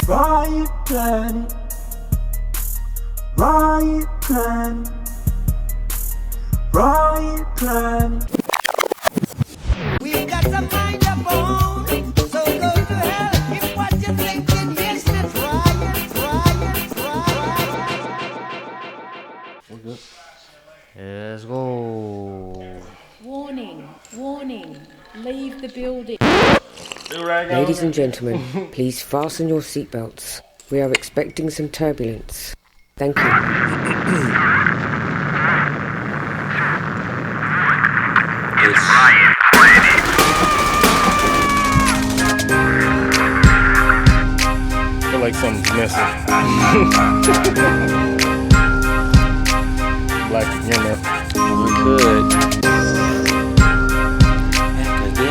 Riot Planet, Riot Planet, Riot Planet. We got some mind up on, so go to hell if what you're thinking. Yes, that's riot. We're good. Let's go. Warning, warning, leave the building. Ladies and gentlemen, please fasten your seatbelts. We are expecting some turbulence. Thank you. I feel like something's missing. Like, you know. Good.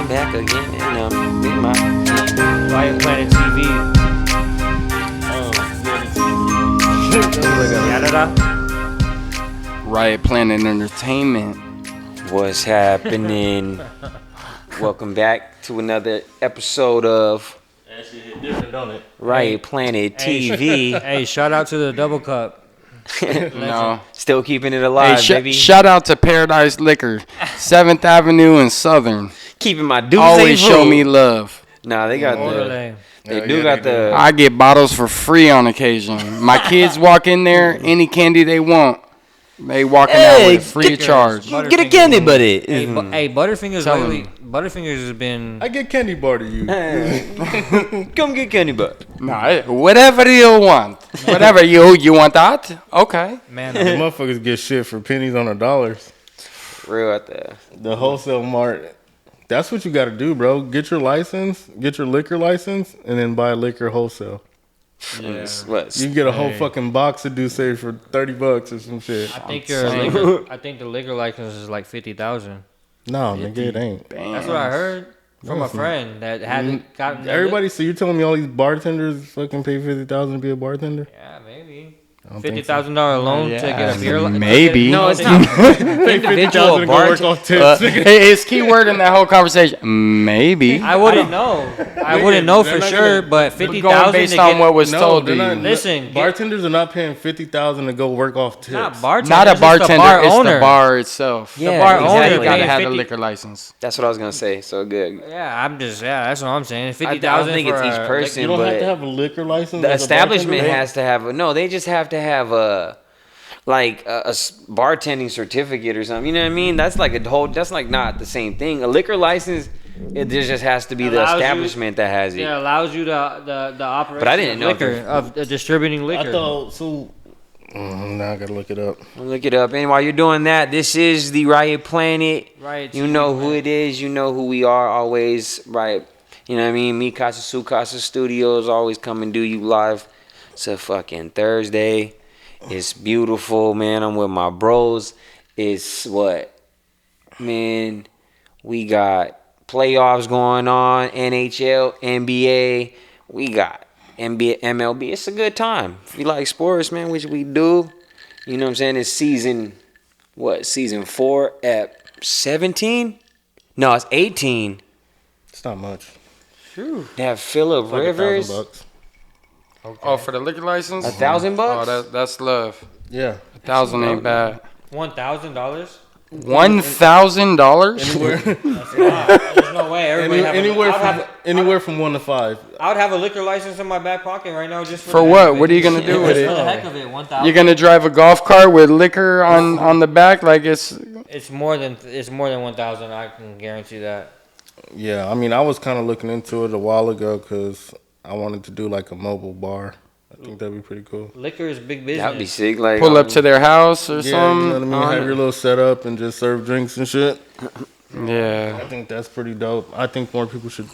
Back again, and with my Riot Planet TV. Riot Planet Entertainment. What's happening? Welcome back to another episode of That shit hit different, don't it? Riot Planet TV. Hey, shout out to the Double Cup. No, still keeping it alive, baby. Shout out to Paradise Liquor, 7th Avenue and Southern. Keeping my dudes Always show me love. Nah, they got Orderly. the. I get bottles for free on occasion. My kids walk in there, any candy they want, they walking out with it free of charge. Get a candy buddy. Hey, hey, Butterfingers Tell lately. me. Butterfingers has been. I get candy bar to you. Come get candy bud. Nah, whatever you want. Whatever you want that? Okay. Man, The motherfuckers get shit for pennies on the dollars. Real out there. The wholesale mart. That's what you got to do, bro. Get your license, get your liquor license, and then buy liquor wholesale. Yeah. What? You can get a whole fucking box of Douce for $30 or some shit. I think I think the liquor license is like 50,000. No, nigga, it ain't. That's what I heard from a friend that hadn't gotten. Everybody, so you're telling me all these bartenders fucking pay $50,000 to be a bartender? Yeah, maybe. I don't think so. $50,000 loan to get a beer. Maybe. No, it's not. Pay $50,000 to go work off tips. Hey, his key word in that whole conversation, maybe. I wouldn't know. I wouldn't know for They're not sure, gonna- but Going 50,000 based to on get. what was told to they're not. you. Listen, get- bartenders are not paying $50,000 to go work off tips. Not bartender. Not a it's the bartender, bar it's owner. the bar itself. Yeah, bar owner You exactly. gotta paying have the 50 liquor license. That's what I was gonna say. So good. Yeah, that's what I'm saying. I 50,000 don't think for it's each a- person, You don't have to but have a liquor license. the as a establishment bartender? has to have no. They just have to have a bartending certificate or something. You know what I mean? That's like a whole. That's like not the same thing. A liquor license, it just has to be the Allows you- establishment that has it. Yeah, allows you the operation But I didn't know of liquor, if- of distributing liquor. I thought so. Now I gotta look it up. Look it up. And while you're doing that, this is the Riot Planet. Right. You know who it is. You know who we are. Always right. You know what I mean? Me, Casa Su Casa Studios, always come and do you live. It's a fucking Thursday. It's beautiful, man. I'm with my bros. It's what? Man, we got playoffs going on. NHL, NBA. We got NBA, MLB. It's a good time. If you like sports, man, which we do. You know what I'm saying? It's season 4 at 17? No, it's 18. It's not much. They have Phillip Like Rivers. $1,000. Oh, for the liquor license? $1,000 bucks? Oh, that's love. Yeah. 1,000 ain't bad. $1,000. $1,000? Anywhere, There's no way. Everybody have anywhere from 1 to 5. I would have a liquor license in my back pocket right now just For the what? heck of What it. are you gonna do with Just for the it? heck of it, 1,000. You're gonna drive a golf cart with liquor on the back like it's. It's more than 1,000. I can guarantee that. Yeah, I mean, I was kind of looking into it a while ago because I wanted to do like a mobile bar. I think that'd be pretty cool. Liquor is big business. That'd be sick. Like Pull up to their house or Yeah, something. you know what I mean? Have your little setup and just serve drinks and shit. Yeah. I think that's pretty dope. I think more people should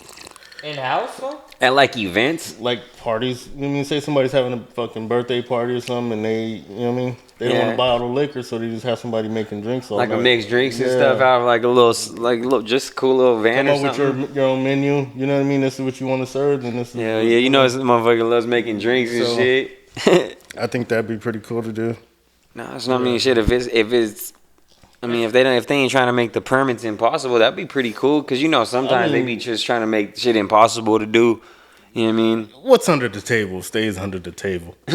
In house though. at like events. like parties. You know what I mean? Say somebody's having a fucking birthday party or something, and they, you know what I mean? They don't want Yeah. to buy all the liquor, so they just have somebody making drinks all Like a night. mixed drinks and Yeah. stuff out of like a little just cool little van Come or up with something. your own menu. You know what I mean? This is what you want to serve, and this is Yeah, you know, this motherfucker loves making drinks and So- shit. I think that'd be pretty cool to do. No, it's not mean shit. If it's, I mean, if they ain't trying to make the permits impossible, that'd be pretty cool. Cause you know sometimes they be just trying to make shit impossible to do. You You know what I mean? What's under the table stays under the table. But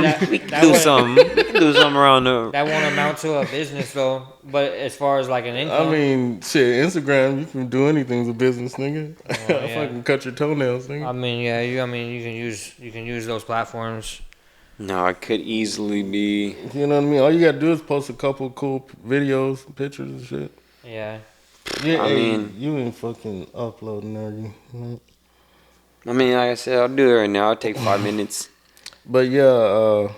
that Do won't- something. We can do something around there. that won't amount to a business though. But as far as like an income, I mean, shit, Instagram, you can do anything's a business, nigga. I yeah. fucking cut your toenails, nigga. I mean, yeah, you can use those platforms. No, it could easily be. You know what I mean? All you gotta do is post a couple cool videos, pictures and shit. Yeah. Yeah, I hey, mean- you ain't fucking uploading there. You know? I mean, like I said, I'll do it right now. I'll take 5 minutes. But yeah,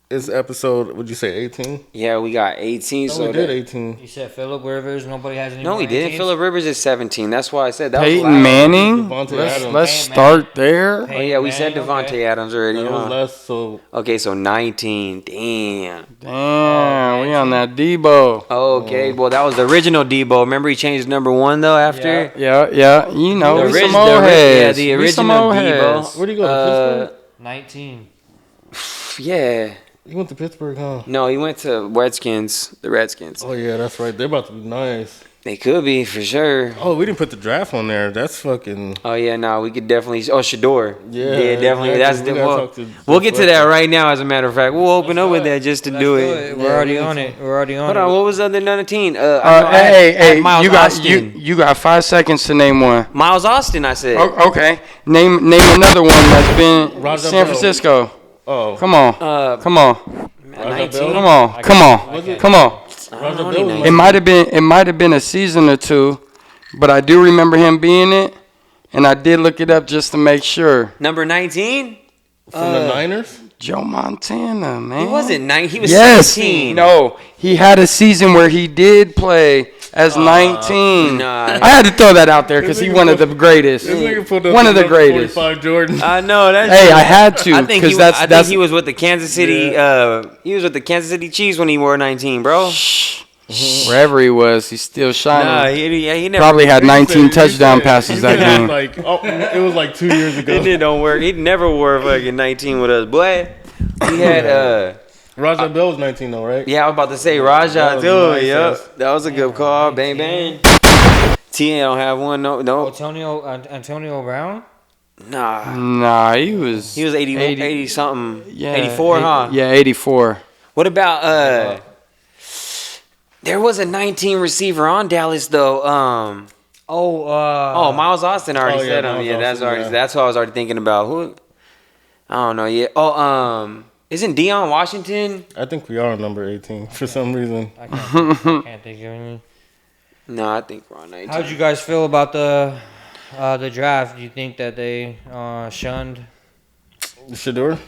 it's episode, would you say 18? Yeah, we got 18. No, so we did that- 18. You said Phillip Rivers. Nobody has any. No, more we didn't. 18s? Phillip Rivers is 17. That's why I said that. Peyton was last. Manning. Devontae Let's Adams. start there. Oh yeah, we said Manning, Devontae okay. Adams already. That was Huh? last, so Okay, so 19. Damn. Damn, we on that Debo. Okay, well that was the original Debo. Remember he changed number 1 though after. Yeah, you know, The we orig- some the old ori- heads. yeah, the We some original old Debo. heads. where'd he go? To Pittsburgh? 19. Yeah. He went to Pittsburgh, huh? No, he went to Redskins. The Redskins. Oh yeah, that's right. They're about to be nice. They could be for sure. Oh, we didn't put the draft on there. That's fucking. Oh yeah, no, we could definitely. Oh, Shador. Yeah, definitely. exactly. That's We the. gotta We'll, talk to we'll get to Fletcher. that right now. As a matter of fact, we'll open up with that just to Let's do it. We're already on it. We're already on Hold it. on, what was the other 19? I know I Hey, had Miles you got Austin. you got 5 seconds to name one. Miles Austin, I said. Okay, name another one that's been Raja San Bell. Francisco. Oh, Come on, come on, Raja 19. Bell? come on, come on, come on. Raja only Bell was 19. It might have been a season or two, but I do remember him being it, and I did look it up just to make sure. Number 19? from the Niners. Joe Montana, man. He wasn't 9. He was Yes, 17. no, he had a season where he did play as 19. nah. I had to throw that out there because he's one of the greatest. This nigga pulled up One of the number greatest. 45 Jordan. I know that. Hey, I had to I think because I that's think he was with the Kansas City. He was with the Kansas City Chiefs when he wore 19, bro. wherever he was, he's still shining. Nah, he never. Probably had 19 He touchdown said- passes he that said, game. Like, oh, it was like 2 years ago. It don't work. He never wore fucking 19 with us, boy. He had Raja Bell was 19 though, right? yeah, I was about to say Raja That was too. nice, Yep, yes. that was a good call. Bang bang. T don't have one. No. Antonio Brown. Nah. Nah, he was 80 something. yeah, 84, huh? Yeah, 84. What about there was a 19 receiver on Dallas though. Oh, Miles Austin already Oh, yeah, said him. Miles Yeah, Austin, that's what I was already thinking about. Who? I don't know yet. Oh, isn't Deion Washington? I think we are on number 18 for some reason. I can't think of any. No, I think we're on 19. How'd you guys feel about the draft? Do you think that they shunned Shador?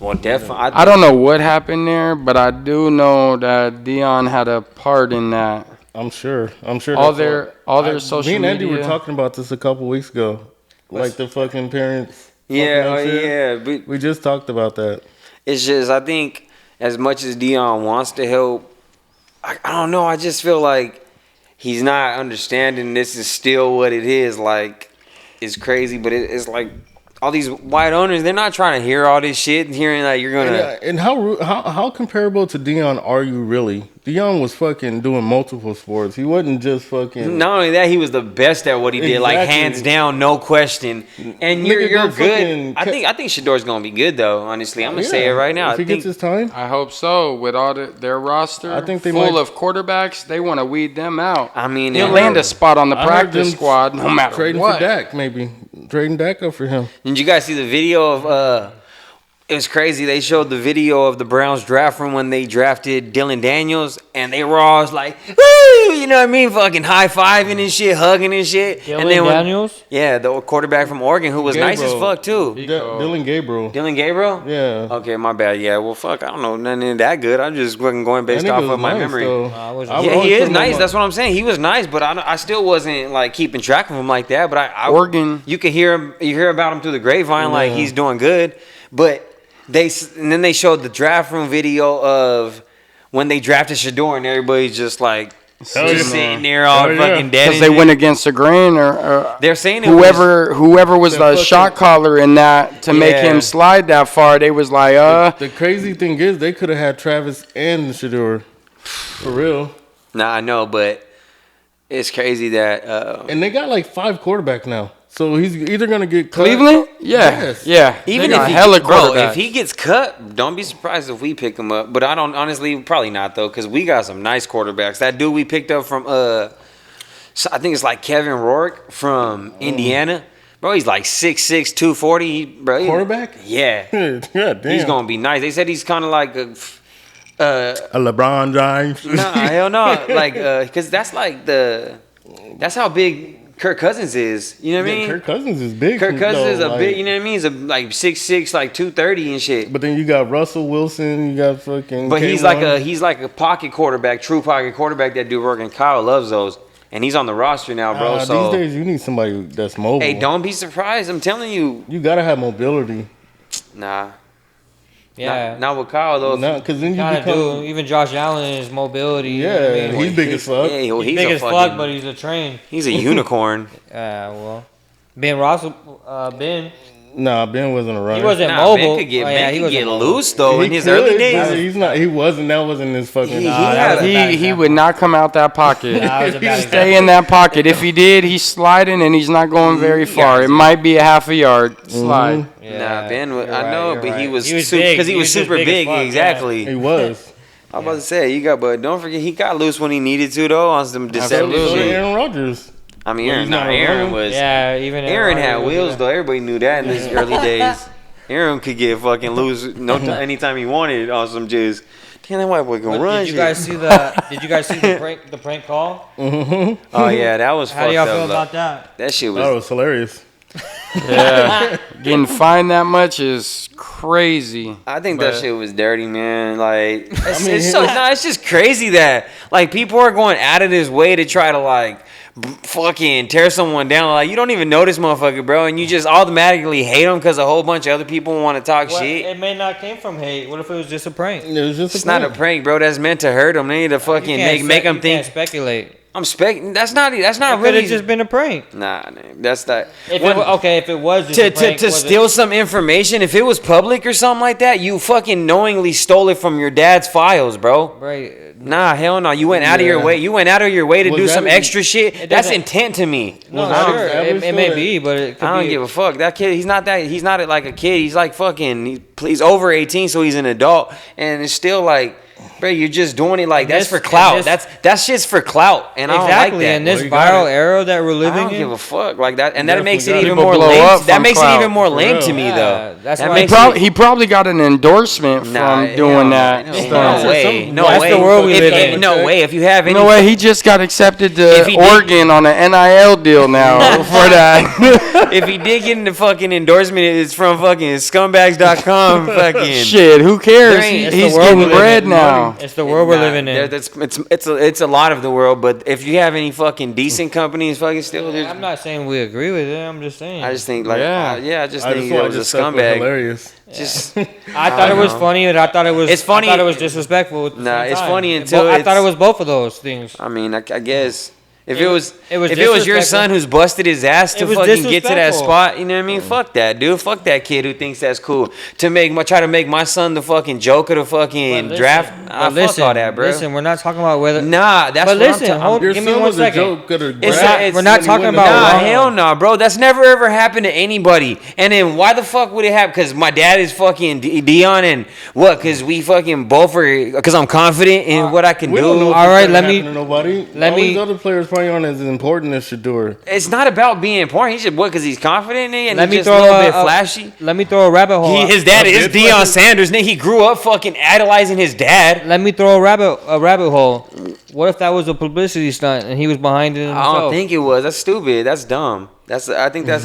Well, definitely. I don't know what happened there, but I do know that Dion had a part in that. I'm sure. All that's their social Me and Andy media. were talking about this a couple weeks ago. Like the fucking parents. Yeah, fucking up shit. yeah. But We just talked about that. it's just, I think, as much as Dion wants to help, I don't know. I just feel like he's not understanding this is still what it is. Like, it's crazy, but it's like all these white owners, they're not trying to hear all this shit and hearing like you're gonna. And how comparable to Dion are you really? Dion was fucking doing multiple sports. He wasn't just fucking. Not only that, he was the best at what he did, like Exactly. hands down, no question. And Nigga you're go good. fucking I think Shador's gonna be good though. Honestly, I'm gonna say it right now. If he gets his time, I hope so. With all their roster I think they full might- of quarterbacks, they want to weed them out. I mean, He'll and- land a spot on the I heard practice them squad no matter trading what. for Dak, maybe trading Dak up for him. Did you guys see the video of it was crazy. They showed the video of the Browns draft room when they drafted Dylan Daniels, and they were all like, "Woo!" You know what I mean? Fucking high fiving and shit, hugging and shit. Dylan and then Daniels? Yeah, the quarterback from Oregon who was nice as Gabriel. fuck too. Dylan Gabriel. Dylan Gabriel. Yeah. Okay, my bad. Yeah, well, fuck. I don't know nothing that good. I'm just fucking going based That nigga off was of my nice, memory. though. I was- I would Yeah, always he put is him on nice. my- That's what I'm saying. He was nice, but I still wasn't like keeping track of him like that. But I Oregon. you could hear him. You hear about him through the grapevine, like Yeah. he's doing good. But and then they showed the draft room video of when they drafted Shador, and everybody's just like Hell yeah. sitting there all Hell yeah. fucking dead. Because they went against the grain, or They're saying it whoever was the the fucking- shot caller in that to make Yeah. him slide that far, they was like, The crazy thing is, they could have had Travis and Shador. For real. Nah, I know, but It's crazy that And they got like 5 quarterbacks now. So he's either gonna get cut. Cleveland? Yeah. Yes. Yeah. even They if got he, hella bro, quarterbacks. if he gets cut, don't be surprised if we pick him up. But I don't honestly, probably not though, because we got some nice quarterbacks. That dude we picked up from so I think it's like Kevin Rourke from Indiana. Bro, he's like 6'6", 240. Bro, Quarterback? Yeah, Yeah, damn. he's gonna be nice. They said he's kind of like a LeBron James. nah, hell no, like because that's how big Kirk Cousins is. You know what I mean? Kirk Cousins is big. Kirk Cousins is a like, big, you know what I mean? He's a like 6'6", like 230 and shit. But then you got Russell Wilson. You got fucking. But he's K1. like a pocket quarterback, true pocket quarterback that do work. And Kyle loves those, and he's on the roster now, bro. So these days you need somebody that's mobile. hey, don't be surprised. I'm telling you, You gotta have mobility. nah. Yeah. Not with Kyle though. No, because then you Kind of become. do. Even Josh Allen is mobility. you know what I Yeah, mean? he's big as fuck. Yeah, well, He's he's big a as fucking, fuck, but he's a train. he's a unicorn. Well, Ben Russell, Ben, Nah, Ben wasn't around. he wasn't Nah, mobile. Ben could get, Oh, yeah, ben he could wasn't get mobile. loose though He in his could, early but days. he's not. He wasn't. That wasn't his fucking. He that had was a bad He example. would not come out that pocket. That was a bad Stay example. in that pocket. If he did, he's sliding and he's not going very far. It might be a half a yard slide. Yeah, Nah, Ben. you're I know, right, but you're he right. was big. because he was just super as big. fuck, yeah. Exactly. He was. I'm about to say but don't forget he got loose when he needed to though on some deceptive So did shit. Aaron Rodgers. I mean, Well, Aaron, he's not a Aaron runner. was. Yeah, even Aaron had Rodgers, wheels yeah. though. Everybody knew that in his early days. Aaron could get fucking loose anytime he wanted on some just. Damn, that white boy But gonna run. did you guys see the prank call? Oh yeah, that was How fucked do y'all up. feel though. about that? That shit That was. was hilarious. Yeah. Getting fined that much is crazy. I think that But- shit was dirty, man. Like, it's, mean, it's just crazy that like people are going out of this way to try to like fucking tear someone down. Like, you don't even know this motherfucker, bro, and you just automatically hate him because a whole bunch of other people want to talk What, shit. it may not came from hate. What if it was just a prank? It was just. It's not a prank, bro. That's meant to hurt them. They need to fucking make them You think. can't speculate. I'm spec. That's not It could really. have just been a prank. Nah, man, that's not. If When- if it was just a prank, to was steal it, some information, if it was public or something like that, you fucking knowingly stole it from your dad's files, bro. right? Nah, hell no. You went out of your Yeah. way. You went out of your way to Was do that some a- extra shit. That's doesn't- intent to me. No, that sure, established it may or- be, but it could I don't be. give a fuck. That kid, he's not like a kid. He's like fucking. He's over 18, so he's an adult, and it's still like, bro, you're just doing it like And that's this- for clout. and this- That's shit's for clout, and I don't Exactly, like that. in this Well, you got viral it. era that we're I living don't in, give a fuck like that, and that Definitely makes it got it. even People more blow lame. up That from makes it clout, even more for lame real. to me, Yeah, though. that's That why makes He probably got an endorsement from doing that No stuff. way. No That's way. the world we If- live if- in. No way. If you have You any, know what? He just got accepted If to he did- Oregon on an NIL deal now for that. if he did get the fucking endorsement, it's from fucking scumbags.com. Fucking Shit, who cares? There ain't- It's He's the world getting we live bread in. now. it's the world we're Nah, living in. it's a lot of the world, but if you have any fucking decent companies, fucking still, there's, I'm not saying we agree with it. I'm just saying. I just think like, Yeah. I just I think just it thought was a stuff was scumbag. hilarious. Just I thought it was know. funny, and I thought it was. It's funny- I thought it was disrespectful. At the Nah, same it's time. funny until I thought it it's- was both of those things. I mean, I guess if It it was- was it was if it was your disrespectful. son who's busted his ass to It was fucking get to that disrespectful. spot, you know what I mean? Fuck that, dude. Fuck that kid who thinks that's cool to try to make my son the fucking joke of the fucking draft. Fuck all that, bro. Listen, we're not talking about whether. Nah, that's But what listen, I'm hold- talking. Your Give me son one was second. a joke. Could have It's grabbed not- it we're not when he talking went about to- Nah, wrong. hell no, bro. That's never ever happened to anybody. And then why the fuck would it happen? Because my dad is fucking Dion, and what? Because we fucking both are. Because I'm confident in what I can We do. don't know if All it's right, gonna let me- happen to nobody. let All me- these other players probably aren't as important as Shedeur. It's not about being important. He's just what? Because he's confident in it, and Let me he's just throw a little bit a- flashy. Let me throw a rabbit hole. His dad is bit Deion flashy. Sanders. Nigga, he grew up fucking idolizing his dad. Let me throw a rabbit hole. What if that was a publicity stunt and he was behind it I himself? don't think it was. That's stupid. That's dumb. I think that's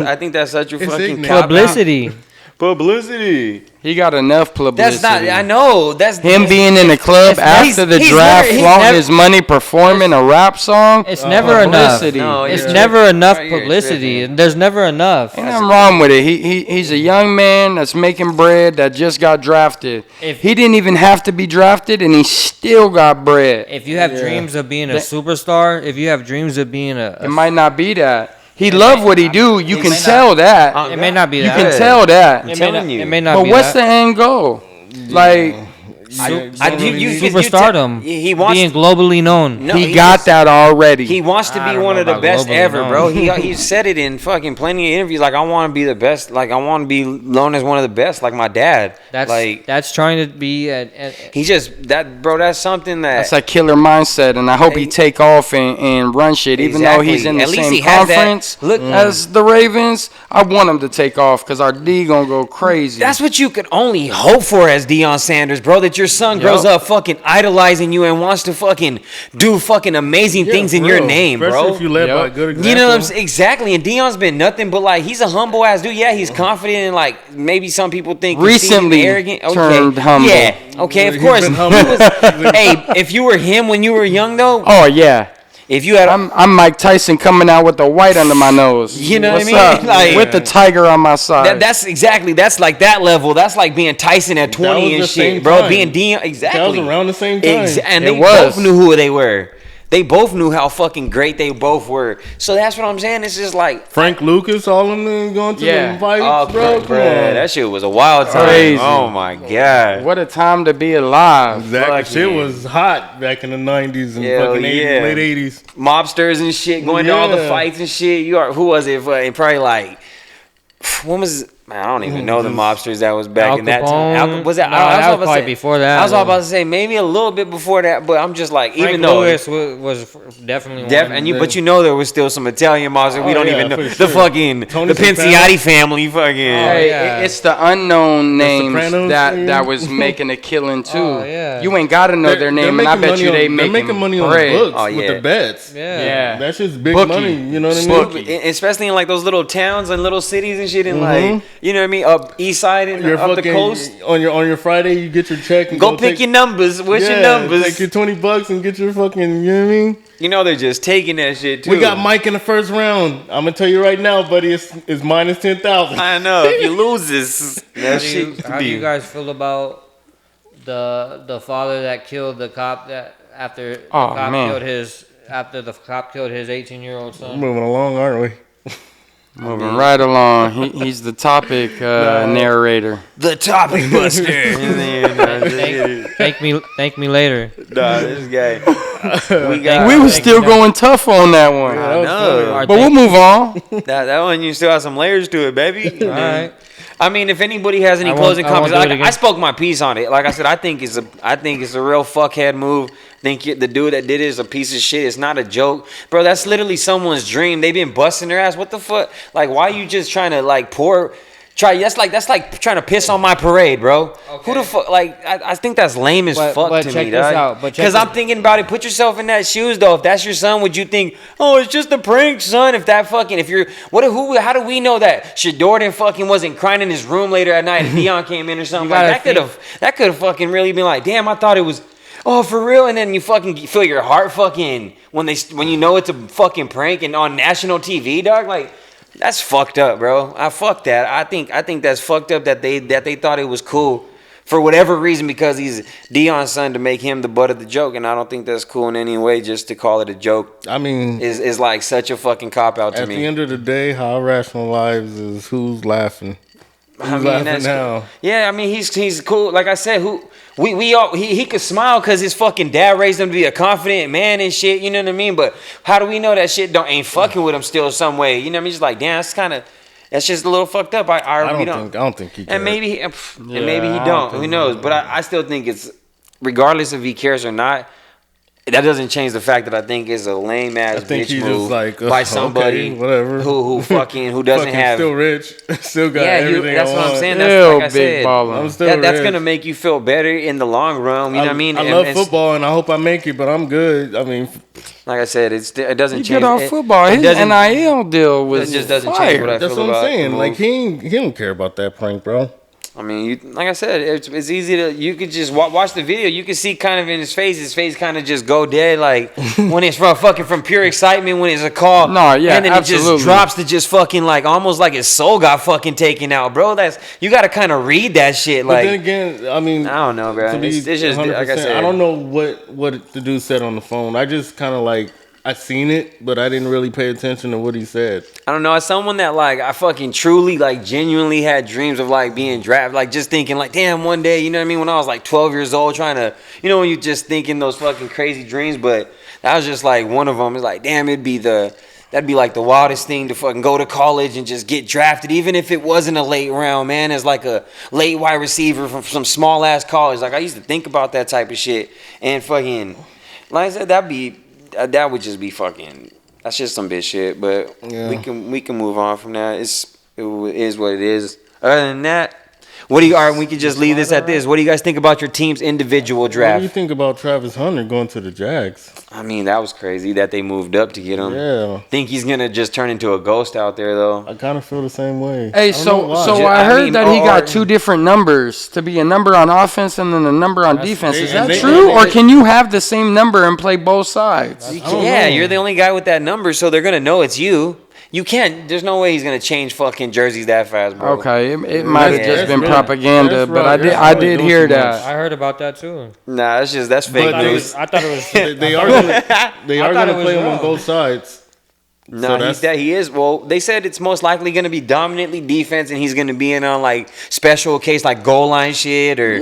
such a It's fucking ignorant. cop-out. publicity. Publicity. He got enough publicity. That's not. I know. That's Him being in the club after the he's draft, never- flaunting never- his money, performing a rap song. It's never enough. publicity. No, It's you're never enough You're publicity. tripping. There's never enough. Ain't nothing wrong with it. He's a young man that's making bread that just got drafted. If- He didn't even have to be drafted, and he still got bread. If you have dreams of being a superstar, if you have dreams of being It might not be that. He love what he do. You can tell that. it may not be You that. can tell that. It may telling not, you. It may not But be what's that. the end goal? Like, Superstardom. He wants being globally known. No, he got that already. He wants to I be don't one know of the about best globally ever, known. bro. He said it in fucking plenty of interviews. Like, I want to be the best. Like, I want to be known as one of the best. Like my dad. That's trying to be. He just that's something That's a killer mindset, and I hope he take off and run shit. Even though he's in the At least same he has that. conference as the Ravens, I want him to take off because our D gonna go crazy. That's what you could only hope for as Deion Sanders, bro. That your son grows up fucking idolizing you and wants to fucking do fucking amazing things in your name, especially bro. if you led by a good example. You know what I'm saying? Exactly. And Deion's been nothing but like, he's a humble ass dude. Yeah, he's confident and like maybe some people think recently arrogant. Okay. turned humble. Yeah. Okay. Of He's course. been humble. Hey, if you were him when you were young though, Oh yeah, if you had, I'm Mike Tyson coming out with the white under my nose. You know what I What's mean? up? Like- with the tiger on my side. that's exactly, that's like that level. That's like being Tyson at 20 was and the shit, same bro. time. Being Deion, exactly. That was around the same time. And It they was. both knew who they were. They both knew how fucking great they both were. So that's what I'm saying. It's just like, Frank Lucas, all them niggas going to Yeah. the fights, oh, bro. bro, that shit was a wild time. Crazy. Oh my god. What a time to be alive. Exactly. Fuck Shit yeah. was hot back in the 90s and Hell fucking 80s, yeah. late 80s. Mobsters and shit, going to all the Yeah. fights and shit. Who was it? Probably like, when was it? Man, I don't even know the mobsters that was back Al in that Capone? time. Was that? No, I that was about to probably say- before that, I was all though. about to say maybe a little bit before that, but I'm just like, Frank even though Lewis was definitely one. but you know there was still some Italian mobsters. We Oh, don't yeah, even know for the sure. fucking Tony the Pinciotti family. Fucking Hey, yeah. it's the unknown names Sopranos, that yeah. was making a killing too. Oh, yeah. You ain't gotta know their name, and I bet you they they're making money on bread. the books Oh, with yeah. the bets. Yeah. Yeah. That's just big Bookie. money. You know what I mean? Bookie. especially in like those little towns and little cities and shit, and like, you know what I mean, up east side and You're up the fucking coast. on your Friday. You get your check and Go pick take, your numbers. What's your numbers? Take your $20 and get your fucking. You know what I mean? You know they're just taking that shit too. We got Mike in the first round. I'm gonna tell you right now, buddy. It's minus 10,000. I know. If you lose this, that shit. How do you guys feel about the father that killed the cop that after Oh, the cop man. killed his 18-year-old son? Moving along, aren't we? Moving right along. He's the topic narrator. The topic buster. Thank me later. Nah, this guy. We got. We was still going tough on that one, I know. Alright, but we'll move on. That one, you still have some layers to it, baby. All right. I mean, if anybody has any I won't- closing I won't comments, do it again. I spoke my piece on it. Like I said, I think it's a real fuckhead move. The dude that did it is a piece of shit. It's not a joke, bro. That's literally someone's dream. They've been busting their ass. What the fuck? Like, why you just trying to like That's like trying to piss on my parade, bro. Who the fuck? Like, I think that's lame as fuck but to check me, this dog. out, but check Because this- I'm thinking about it. Put yourself in that shoes, though. If that's your son, would you think, oh, it's just a prank, son? How do we know that Shedeur fucking wasn't crying in his room later at night and Deion came in or something? You Like, gotta that could have fucking really been like, damn, I thought it was, oh, for real. And then you fucking feel your heart fucking when you know it's a fucking prank and on national TV, dog. Like, that's fucked up, bro. Fuck that. I think that's fucked up that they thought it was cool for whatever reason because he's Deion's son to make him the butt of the joke, and I don't think that's cool in any way. Just to call it a joke, I mean, is like such a fucking cop out to at me. the end of the day, how I rationalize is who's laughing. Who's laughing now? Yeah, I mean he's cool. Like I said, he could smile because his fucking dad raised him to be a confident man and shit. You know what I mean? But how do we know that shit ain't fucking with him still some way? You know what I mean? Just like, damn, that's just a little fucked up. I don't think he cares. and maybe he don't. Who knows? But I still think it's, regardless if he cares or not, that doesn't change the fact that I think it's a lame ass think bitch he move just like, by somebody okay, whatever. who doesn't Fucking have. still rich, still got Yeah, everything. that's I what I'm want. saying. Ew, That's like I big said. baller. I'm still That's rich. gonna make you feel better in the long run. You know what I mean? I And- love and football and I hope I make it, but I'm good. I mean, Like I said, it doesn't He change. get off it- football. it His doesn't- NIL deal was It just doesn't fire. change what I that's feel what I'm about saying. the Like move. he don't care about that prank, bro. I mean, like I said, it's easy to, you could just watch the video. You can see kind of in his face kind of just go dead, like when it's from pure excitement, when it's a call. No, yeah, and then absolutely. it just drops to just fucking like almost like his soul got fucking taken out, bro. You got to kind of read that shit. But Like, then again, I mean, I don't know, bro. to be It's just like I 100%, said. I don't know what the dude said on the phone. I just kind of like I seen it, but I didn't really pay attention to what he said. I don't know. As someone that like I fucking truly like genuinely had dreams of like being drafted, like just thinking like, damn, one day, you know what I mean? When I was like 12 years old, trying to, you know, when you just thinking those fucking crazy dreams. But that was just like one of them. It's like, damn, that'd be like the wildest thing to fucking go to college and just get drafted, even if it wasn't a late round, man, as like a late wide receiver from some small ass college. Like I used to think about that type of shit, and fucking, like I said, that would just be fucking. That's just some bitch shit. But Yeah. we can move on from that. It is what it is. Other than that, what do you? All right, we can just leave this at this. What do you guys think about your team's individual What do draft? you think about Travis Hunter going to the Jags? I mean, that was crazy that they moved up to get him. Yeah. Think he's gonna just turn into a ghost out there though. I kind of feel the same way. Hey, I don't know why. I heard mean, that he got 2 different numbers, to be a number on offense and then a number on defense. Is that they- true, or can you have the same number and play both sides? Yeah, you're the only guy with that number, so they're gonna know it's you. You can't. There's no way he's gonna change fucking jerseys that fast, bro. Okay, it might have Yeah, just that's been right. propaganda, That's but right. I That's did right. hear Doing too that. I heard about that too. Nah, that's fake But news. I thought it was. They are gonna, they I are thought gonna it was play him on wrong. both sides. No, he is. Well, they said it's most likely going to be dominantly defense, and he's going to be in on like special case like goal line shit or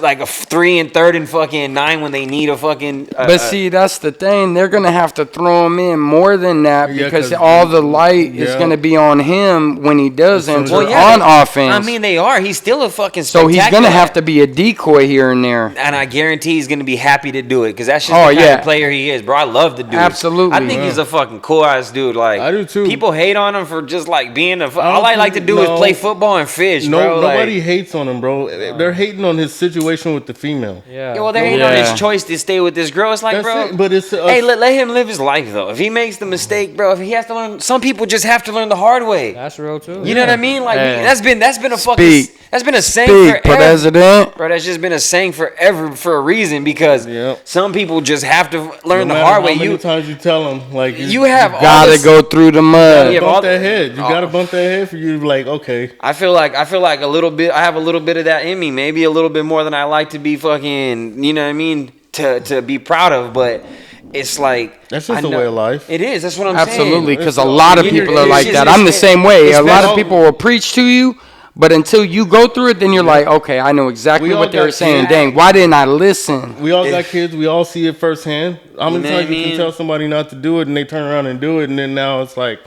like a 3 and 3rd and fucking 9 when they need a fucking. But see, that's the thing. They're gonna have to throw him in more than that Yeah, because 'cause- all the light is yeah. gonna be on him when he does enter Well, yeah, on they- offense. I mean, they are. He's still a fucking. so he's gonna have to be a decoy here and there. And I guarantee he's gonna be happy to do it because that's just Oh, the kind yeah. of player he is, bro. I love the dude. Absolutely. I think he's a fucking cool ass dude. Like I do too. People hate on him for just like being a. don't All I like to think- do no. is play football and fish, No, bro. nobody Like, hates on him, bro. They're hating on his situation with the female. Yeah. yeah, well, they're hating on Yeah. his choice to stay with this girl. It's like, That's bro. it, but it's Hey, let him live his life though. If he makes the mistake, bro, if he has to learn, some people just have to learn the hard way. That's real too. You know what I mean? Like Hey. that's been a fucking Speak. that's been a saying Speak, forever. President. Bro, that's just been a saying forever for a reason because Yep. some people just have to learn no the matter hard how way. many times you tell them, like You have all Gotta this, go through the mud. Yeah, bump all- that head. You gotta bump that head for you to be like, okay. I feel like a little bit. I have a little bit of that in me, maybe a little bit more than I like to be fucking. You know what I mean? To be proud of, but it's like That's just I a know- way of life. It is. That's what I'm saying. Absolutely, because a It's- lot of you- people it's are like just- that. I'm the same way. it's A lot been- of people will preach to you, but until you go through it, then you're like, okay, I know exactly We all what they were got saying. kids. Dang, why didn't I listen? We all got kids. We all see it firsthand. How many You know what times I you mean? can tell somebody not to do it and they turn around and do it, and then now it's like,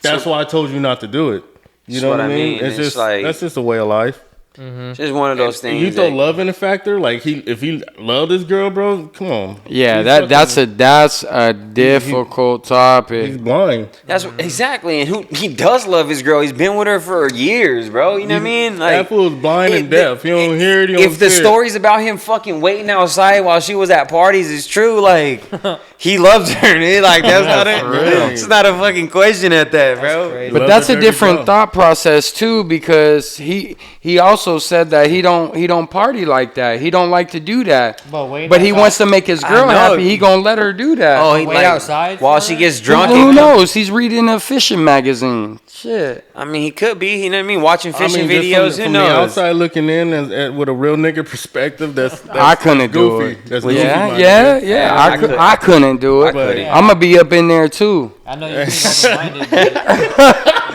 that's why I told you not to do it. You That's know what what I I mean? mean. It's It's just like- that's just a way of life. It's just one of those things. You throw that- love in a factor, like if he loved this girl, bro, come on. Yeah, He's that's a difficult he's topic. blind. That's exactly, and he does love his girl. He's been with her for years, bro. You know what I mean? That fool's blind and deaf. You don't hear it. You don't If the see it. stories about him fucking waiting outside while she was at parties is true, like he loves her. Dude. Like that's not for real. it's not a fucking question at that, bro. crazy. But Love that's the a dirty different drum. thought process too, because he also said that he don't party like that. He don't like to do that. But wait But he outside- wants to make his girl know. happy. He gonna let her do that. Oh, he Wait like outside while for she it? gets drunk. Who and- knows? He's reading a fishing magazine. Shit. I mean, he could be. You know what I mean? Watching fishing just videos. from Who the knows? outside looking in with a real nigga perspective, that's I couldn't do goofy. it. That's Well, goofy, Yeah, my yeah, nigga. yeah. I I couldn't do it. couldn't. I'm gonna be up in there too. I know you're being open-minded.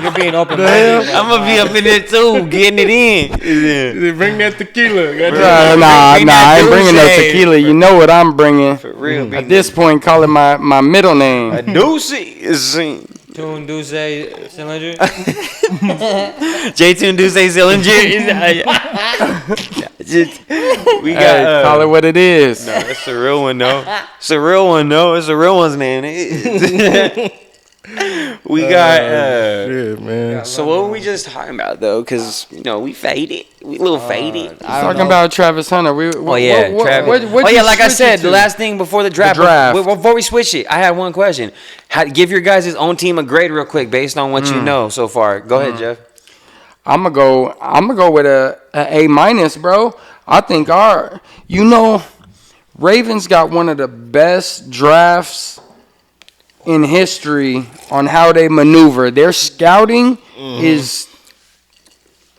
You're being open-minded. I'm gonna be up in there too, getting it in. Bring that tequila. Nah, bring I that ain't bringing no Douce. tequila. You know what I'm bringing. For real, At this point, call it my middle name. Deuce is Tune Duce Cylinder. J-Tune Duce Sillinger. We got. Hey, call it what it is. No, it's a real one though. It's a real one though. It's a real one's name. We got. Shit, man. So what were we just talking about though? Because you know we faded. We a little faded. Talking about Travis Hunter. Oh yeah, Travis. Like I said, the last thing before the draft. Before we switch it, I had one question. Give your guys' own team a grade real quick based on what you know so far. Go ahead, Jeff. I'm gonna go with a A-, bro. I think Ravens got one of the best drafts in history on how they maneuver. Their scouting is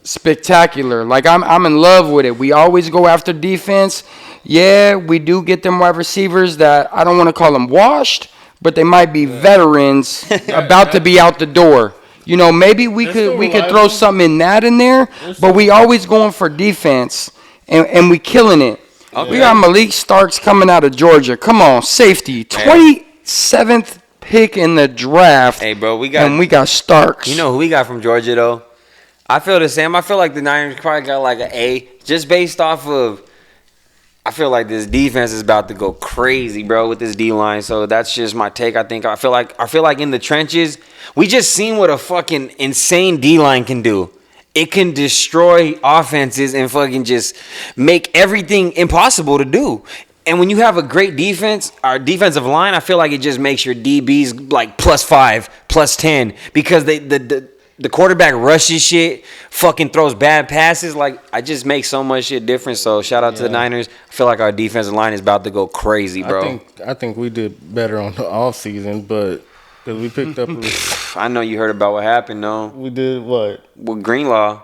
spectacular. Like I'm in love with it. We always go after defense. Yeah, we do get them wide receivers that I don't want to call them washed, but they might be veterans about to be out the door. You know, maybe we could throw something in there, but we always going for defense, and we killing it. Okay. We got Malik Starks coming out of Georgia. Come on, safety, 27th pick in the draft. Hey, bro, we got Starks. You know who we got from Georgia though? I feel the same. I feel like the Niners probably got like an A, just based off of. I feel like this defense is about to go crazy, bro, with this D line. So that's just my take. I feel like in the trenches, we just seen what a fucking insane D line can do. It can destroy offenses and fucking just make everything impossible to do. And when you have a great defense, our defensive line, I feel like it just makes your DBs like +5, +10 because the quarterback rushes shit, fucking throws bad passes. Like, I just make so much shit different. So, shout out to the Niners. I feel like our defensive line is about to go crazy, bro. I think we did better on the offseason, but because we picked up. I know you heard about what happened, though. We did what? With Greenlaw.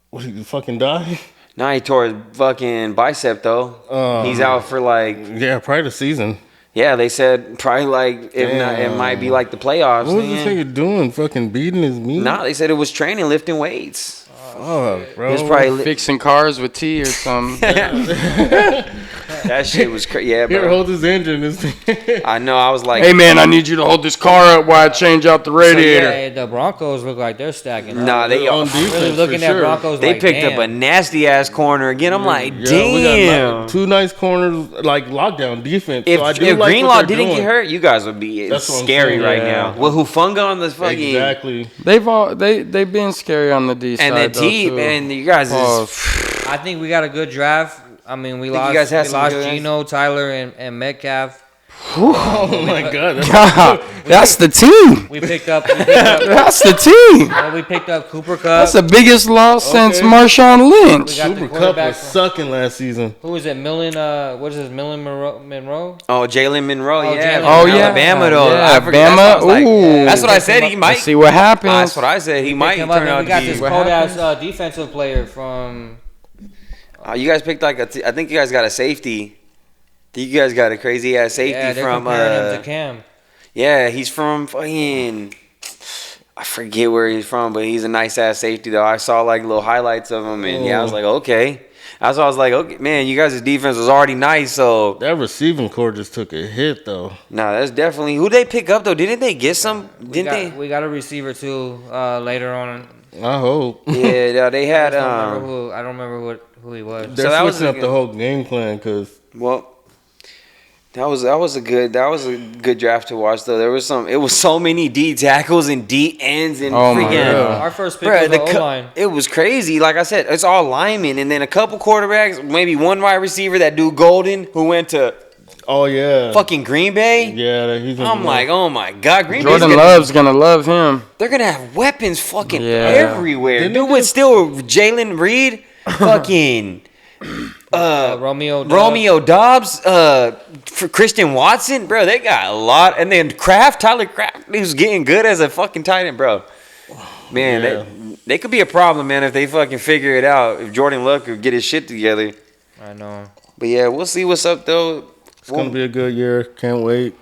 What, he fucking died? Nah, he tore his fucking bicep, though. He's out for like. Yeah, probably the season. Yeah, they said probably like, if not, it might be like the playoffs. What was this nigga doing? Fucking beating his meat? Nah, they said it was training, lifting weights. Oh, bro. He was probably fixing cars with tea or something. That shit was crazy. Yeah, bro. Here, hold his engine. I know. I was like, hey, man, I need you to hold this car up while I change out the radiator. So, yeah, the Broncos look like they're stacking up. Nah, they on defense, really looking at Broncos. They like, picked damn. up a nasty ass corner again. I'm like, Yeah, damn. we got two nice corners, like lockdown defense. If, so I do if like Greenlaw what didn't doing. get hurt, you guys would be That's what I'm scary saying, right yeah. now. Well, Hufunga on the fucking Exactly. They've been scary on the D side. and then T and you guys is. I think we got a good draft. I mean, we lost Geno, Tyler, and Metcalf. Oh my God. That's the team. We picked up. That's the team. We picked up Cooper Kupp. That's the biggest loss since Marshawn Lynch. Cooper Kupp was sucking last season. Who is it? Millen. What is this? Millen Monroe? Oh, Jalen Monroe. Yeah. Jalen. Alabama though. Yeah, I forget. Alabama. That's what I said. He might. Let's see what happens. That's what I said. He might turn out We got to this be. cold ass defensive player from. You guys picked like I think you guys got a safety. You guys got a crazy ass safety Yeah, they're from. comparing him to Cam. Yeah, he's from fucking. I forget where he's from, but he's a nice ass safety though. I saw like little highlights of him, and I was like, okay. That's why I was like, okay, man, you guys' defense was already nice, so. That receiving core just took a hit though. Nah, that's definitely who they pick up though. Didn't they get some? We got a receiver too later on. I hope. Yeah, they had. I don't remember who he was. They're switching up the whole game plan because. Well, that was a good draft to watch though. It was so many D tackles and D ends and freaking. Our first pick was the O-line. It was crazy. Like I said, it's all linemen and then a couple quarterbacks, maybe one wide receiver, that dude Golden who went to. Oh yeah. Fucking Green Bay. Yeah, he's. I'm like, oh my God, Green Bay. Jordan Love's gonna love him. They're gonna have weapons fucking everywhere. Dude, with still Jalen Reed, fucking. Romeo Dobbs, for Christian Watson, bro, they got a lot, and then Tyler Kraft, who's getting good as a fucking tight end, bro. Man, they could be a problem, man, if they fucking figure it out. If Jordan Love could get his shit together. I know. But yeah, we'll see what's up though. It's gonna be a good year. Can't wait.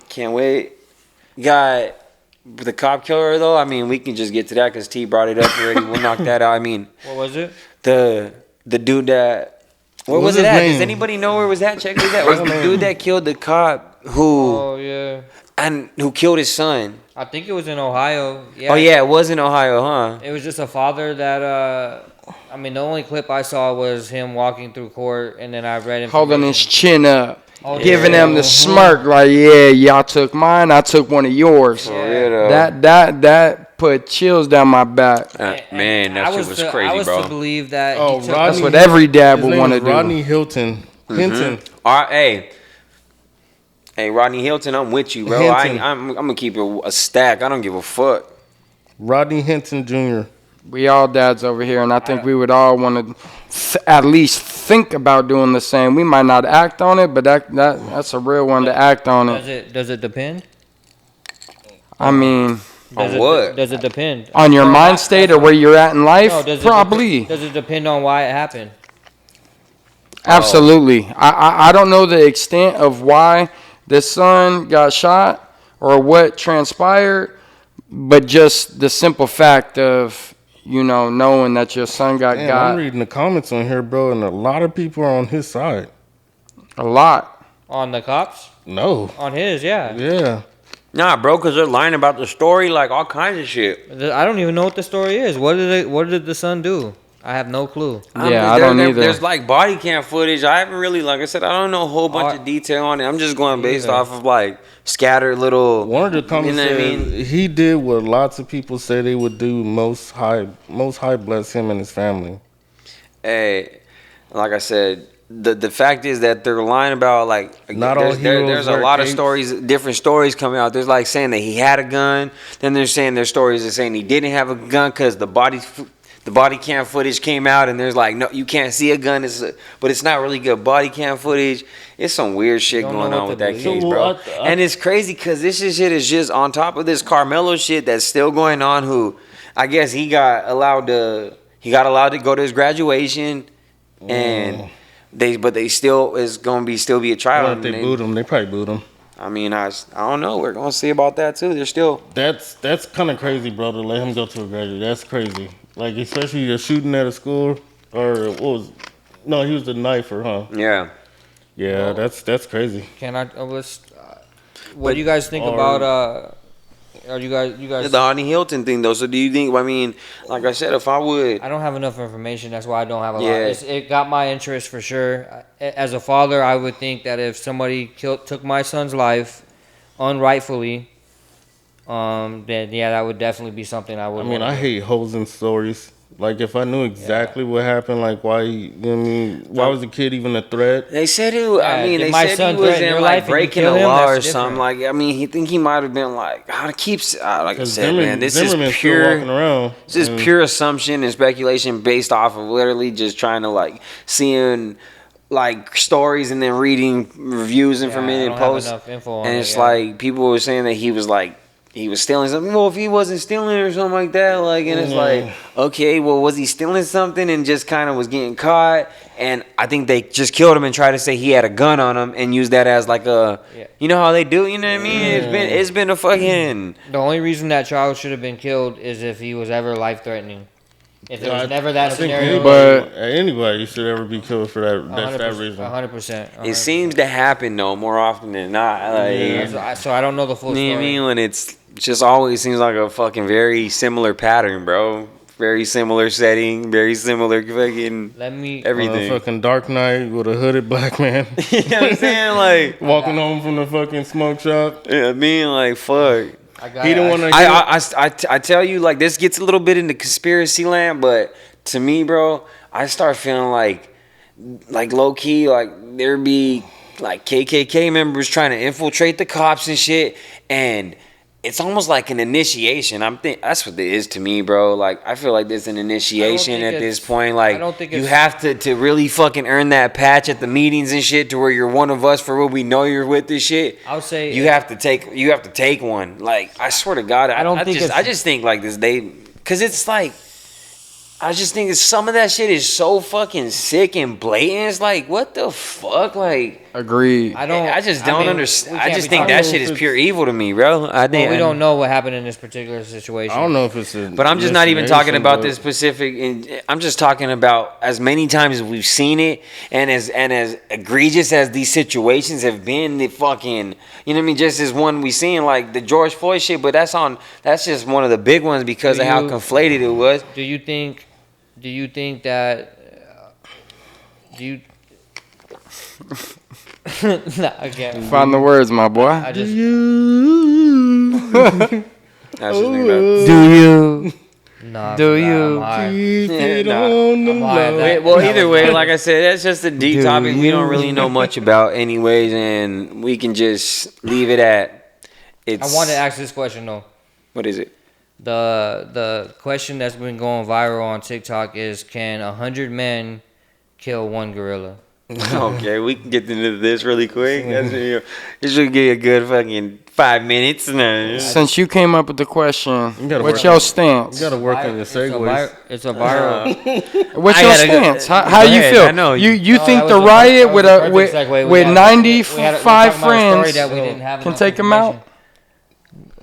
Got the cop killer though. I mean, we can just get to that because T brought it up already. We'll knock that out. I mean, what was it? The dude that. Where was it at? Does anybody know where it was at? Check it out. It was the dude that killed the cop who. Oh yeah. And who killed his son? I think it was in Ohio. Yeah. Oh yeah, it was in Ohio, huh? It was just a father that. I mean, the only clip I saw was him walking through court, and then I read him holding his chin up, Oh, giving them the smirk, like, yeah, y'all took mine, I took one of yours. Yeah. That put chills down my back. Man, that shit was crazy, I was bro. to believe that. That's what every dad would want to do. Rodney Hinton. All right, hey, Rodney Hilton, I'm with you, bro. I'm gonna keep it a stack. I don't give a fuck. Rodney Hinton Jr. We all dads over here, and I think we would all want to at least think about doing the same. We might not act on it, but that's a real one to act on it. Does it depend? I mean, on what? Does it depend? On your mind state or where you're at in life? No, probably. Does it depend on why it happened? Absolutely. I don't know the extent of why the son got shot, or what transpired, but just the simple fact of, knowing that your son got Man, got I'm reading the comments on here, bro, and a lot of people are on his side. a lot. On the cops? No. On his, yeah. Yeah. Nah, bro, because they're lying about the story, like all kinds of shit. I don't even know what the story is. What did the son do? I have no clue. I don't either. There's like body cam footage. I haven't really, like I said, I don't know a whole bunch of detail on it. I'm just going based off of like scattered little. One of the comments said he did what lots of people say they would do. Most high bless him and his family. Hey, like I said, the fact is that they're lying about like Not all heroes there's a wear lot of capes. stories, different stories coming out. There's like saying that he had a gun. Then they're saying there's stories that saying he didn't have a gun because the body cam footage came out, and there's like, no, you can't see a gun. But it's not really good body cam footage. It's some weird shit going on with that case, bro. And it's crazy because this shit is just on top of this Carmelo shit that's still going on. Who, I guess he got allowed to go to his graduation, and they still is going to still be a trial. What if they boot him? They probably boot him. I mean, I don't know. We're gonna see about that too. They're still. That's kind of crazy, bro. To let him go to a graduate, that's crazy. Like, especially you're shooting at a school, or what was? No, he was the knifer, huh? Yeah. Yeah, that's crazy. Can I? What do you guys think about? Are you guys? The Rodney Hilton thing, though. So do you think? I mean, like I said, if I would. I don't have enough information. That's why I don't have a Yeah. lot. It got my interest for sure. As a father, I would think that if somebody took my son's life unrightfully, then yeah, that would definitely be something I would. I mean, I hate holes in stories. Like, if I knew exactly what happened, like, why, you know what I mean? Why was the kid even a threat? They said if my son he was threatened your in life like and you breaking kill the him, law or that's something. different. Like, I mean, he might have been like, how to keep. Like I said, Zimmerman, man, this Zimmerman's is still pure. walking around. This is pure assumption and speculation based off of literally just trying to like seeing like stories and then reading reviews and from I it don't and have posts. enough info on And it, it's yeah. like people were saying that he was stealing something. Well, if he wasn't stealing or something like that, like, and it's like, okay, well, was he stealing something and just kind of was getting caught? And I think they just killed him and tried to say he had a gun on him and used that as like you know how they do, you know what I mean? It's been a fucking. The only reason that child should have been killed is if he was ever life threatening. If there was never that scenario. Anybody should ever be killed for that reason. 100%. It seems to happen though more often than not. Like, So I don't know the full you know what I story. mean? When it's just always seems like a fucking very similar pattern, bro. Very similar setting, very similar fucking Let me. everything. Fucking Dark Knight with a hooded black man. You know what I'm saying? Like walking home from the fucking smoke shop. I mean, like fuck. He didn't want to. I tell you, like, this gets a little bit into conspiracy land, but to me, bro, I start feeling like low key, like there be like KKK members trying to infiltrate the cops and shit, and it's almost like an initiation. That's what it is to me, bro. Like, I feel like there's an initiation at this point. Like, you have to really fucking earn that patch at the meetings and shit to where you're one of us for real. We know you're with this shit. I would say you have to take one. Like, I swear to God, I just think like this because it's like. I just think some of that shit is so fucking sick and blatant. It's like, what the fuck? Like, agreed. I just don't understand. I just think that shit is pure evil to me, bro. I think we don't know what happened in this particular situation. I don't know if it's but I'm just not even talking about this specific. I'm just talking about as many times as we've seen it, and as egregious as these situations have been. The fucking, you know what I mean? Just as one we seen like the George Floyd shit, but that's just one of the big ones because of how conflated it was. Do you think that? Nah, I can't. Find the words, my boy. I just. Do you? Nah, Do you? Well, either way, like I said, that's just a deep topic we don't really know much about, anyways, and we can just leave it at. I want to ask this question though. What is it? The question that's been going viral on TikTok is, can 100 men kill one gorilla? Okay, we can get into this really quick. This should get a good fucking 5 minutes. Since you came up with the question, what's your stance? You gotta work on your segues. It's a viral. What's your stance? How you feel? I know. You think that the was riot that with was a perfect segue. We with had- 95 we were talking about a story friends that we didn't have can enough take him out? information.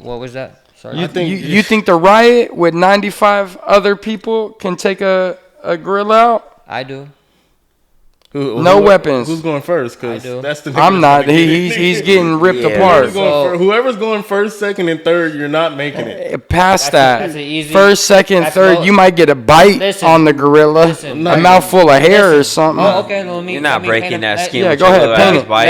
What was that? Sorry. You think the riot with 95 other people can take a gorilla out? I do. No weapons. Who's going first? I Because do. that's the. I'm not. He's getting ripped apart. Whoever's going first, second, and third, you're not making it. Past that's an that, easy- first, second, that's third, low. you might get a bite Listen, on the gorilla, listen. a mouthful of hair or something. Oh, okay. Let me. You're not let me breaking paint that a- skin. Yeah, with go your ahead, little paint ass it. bite.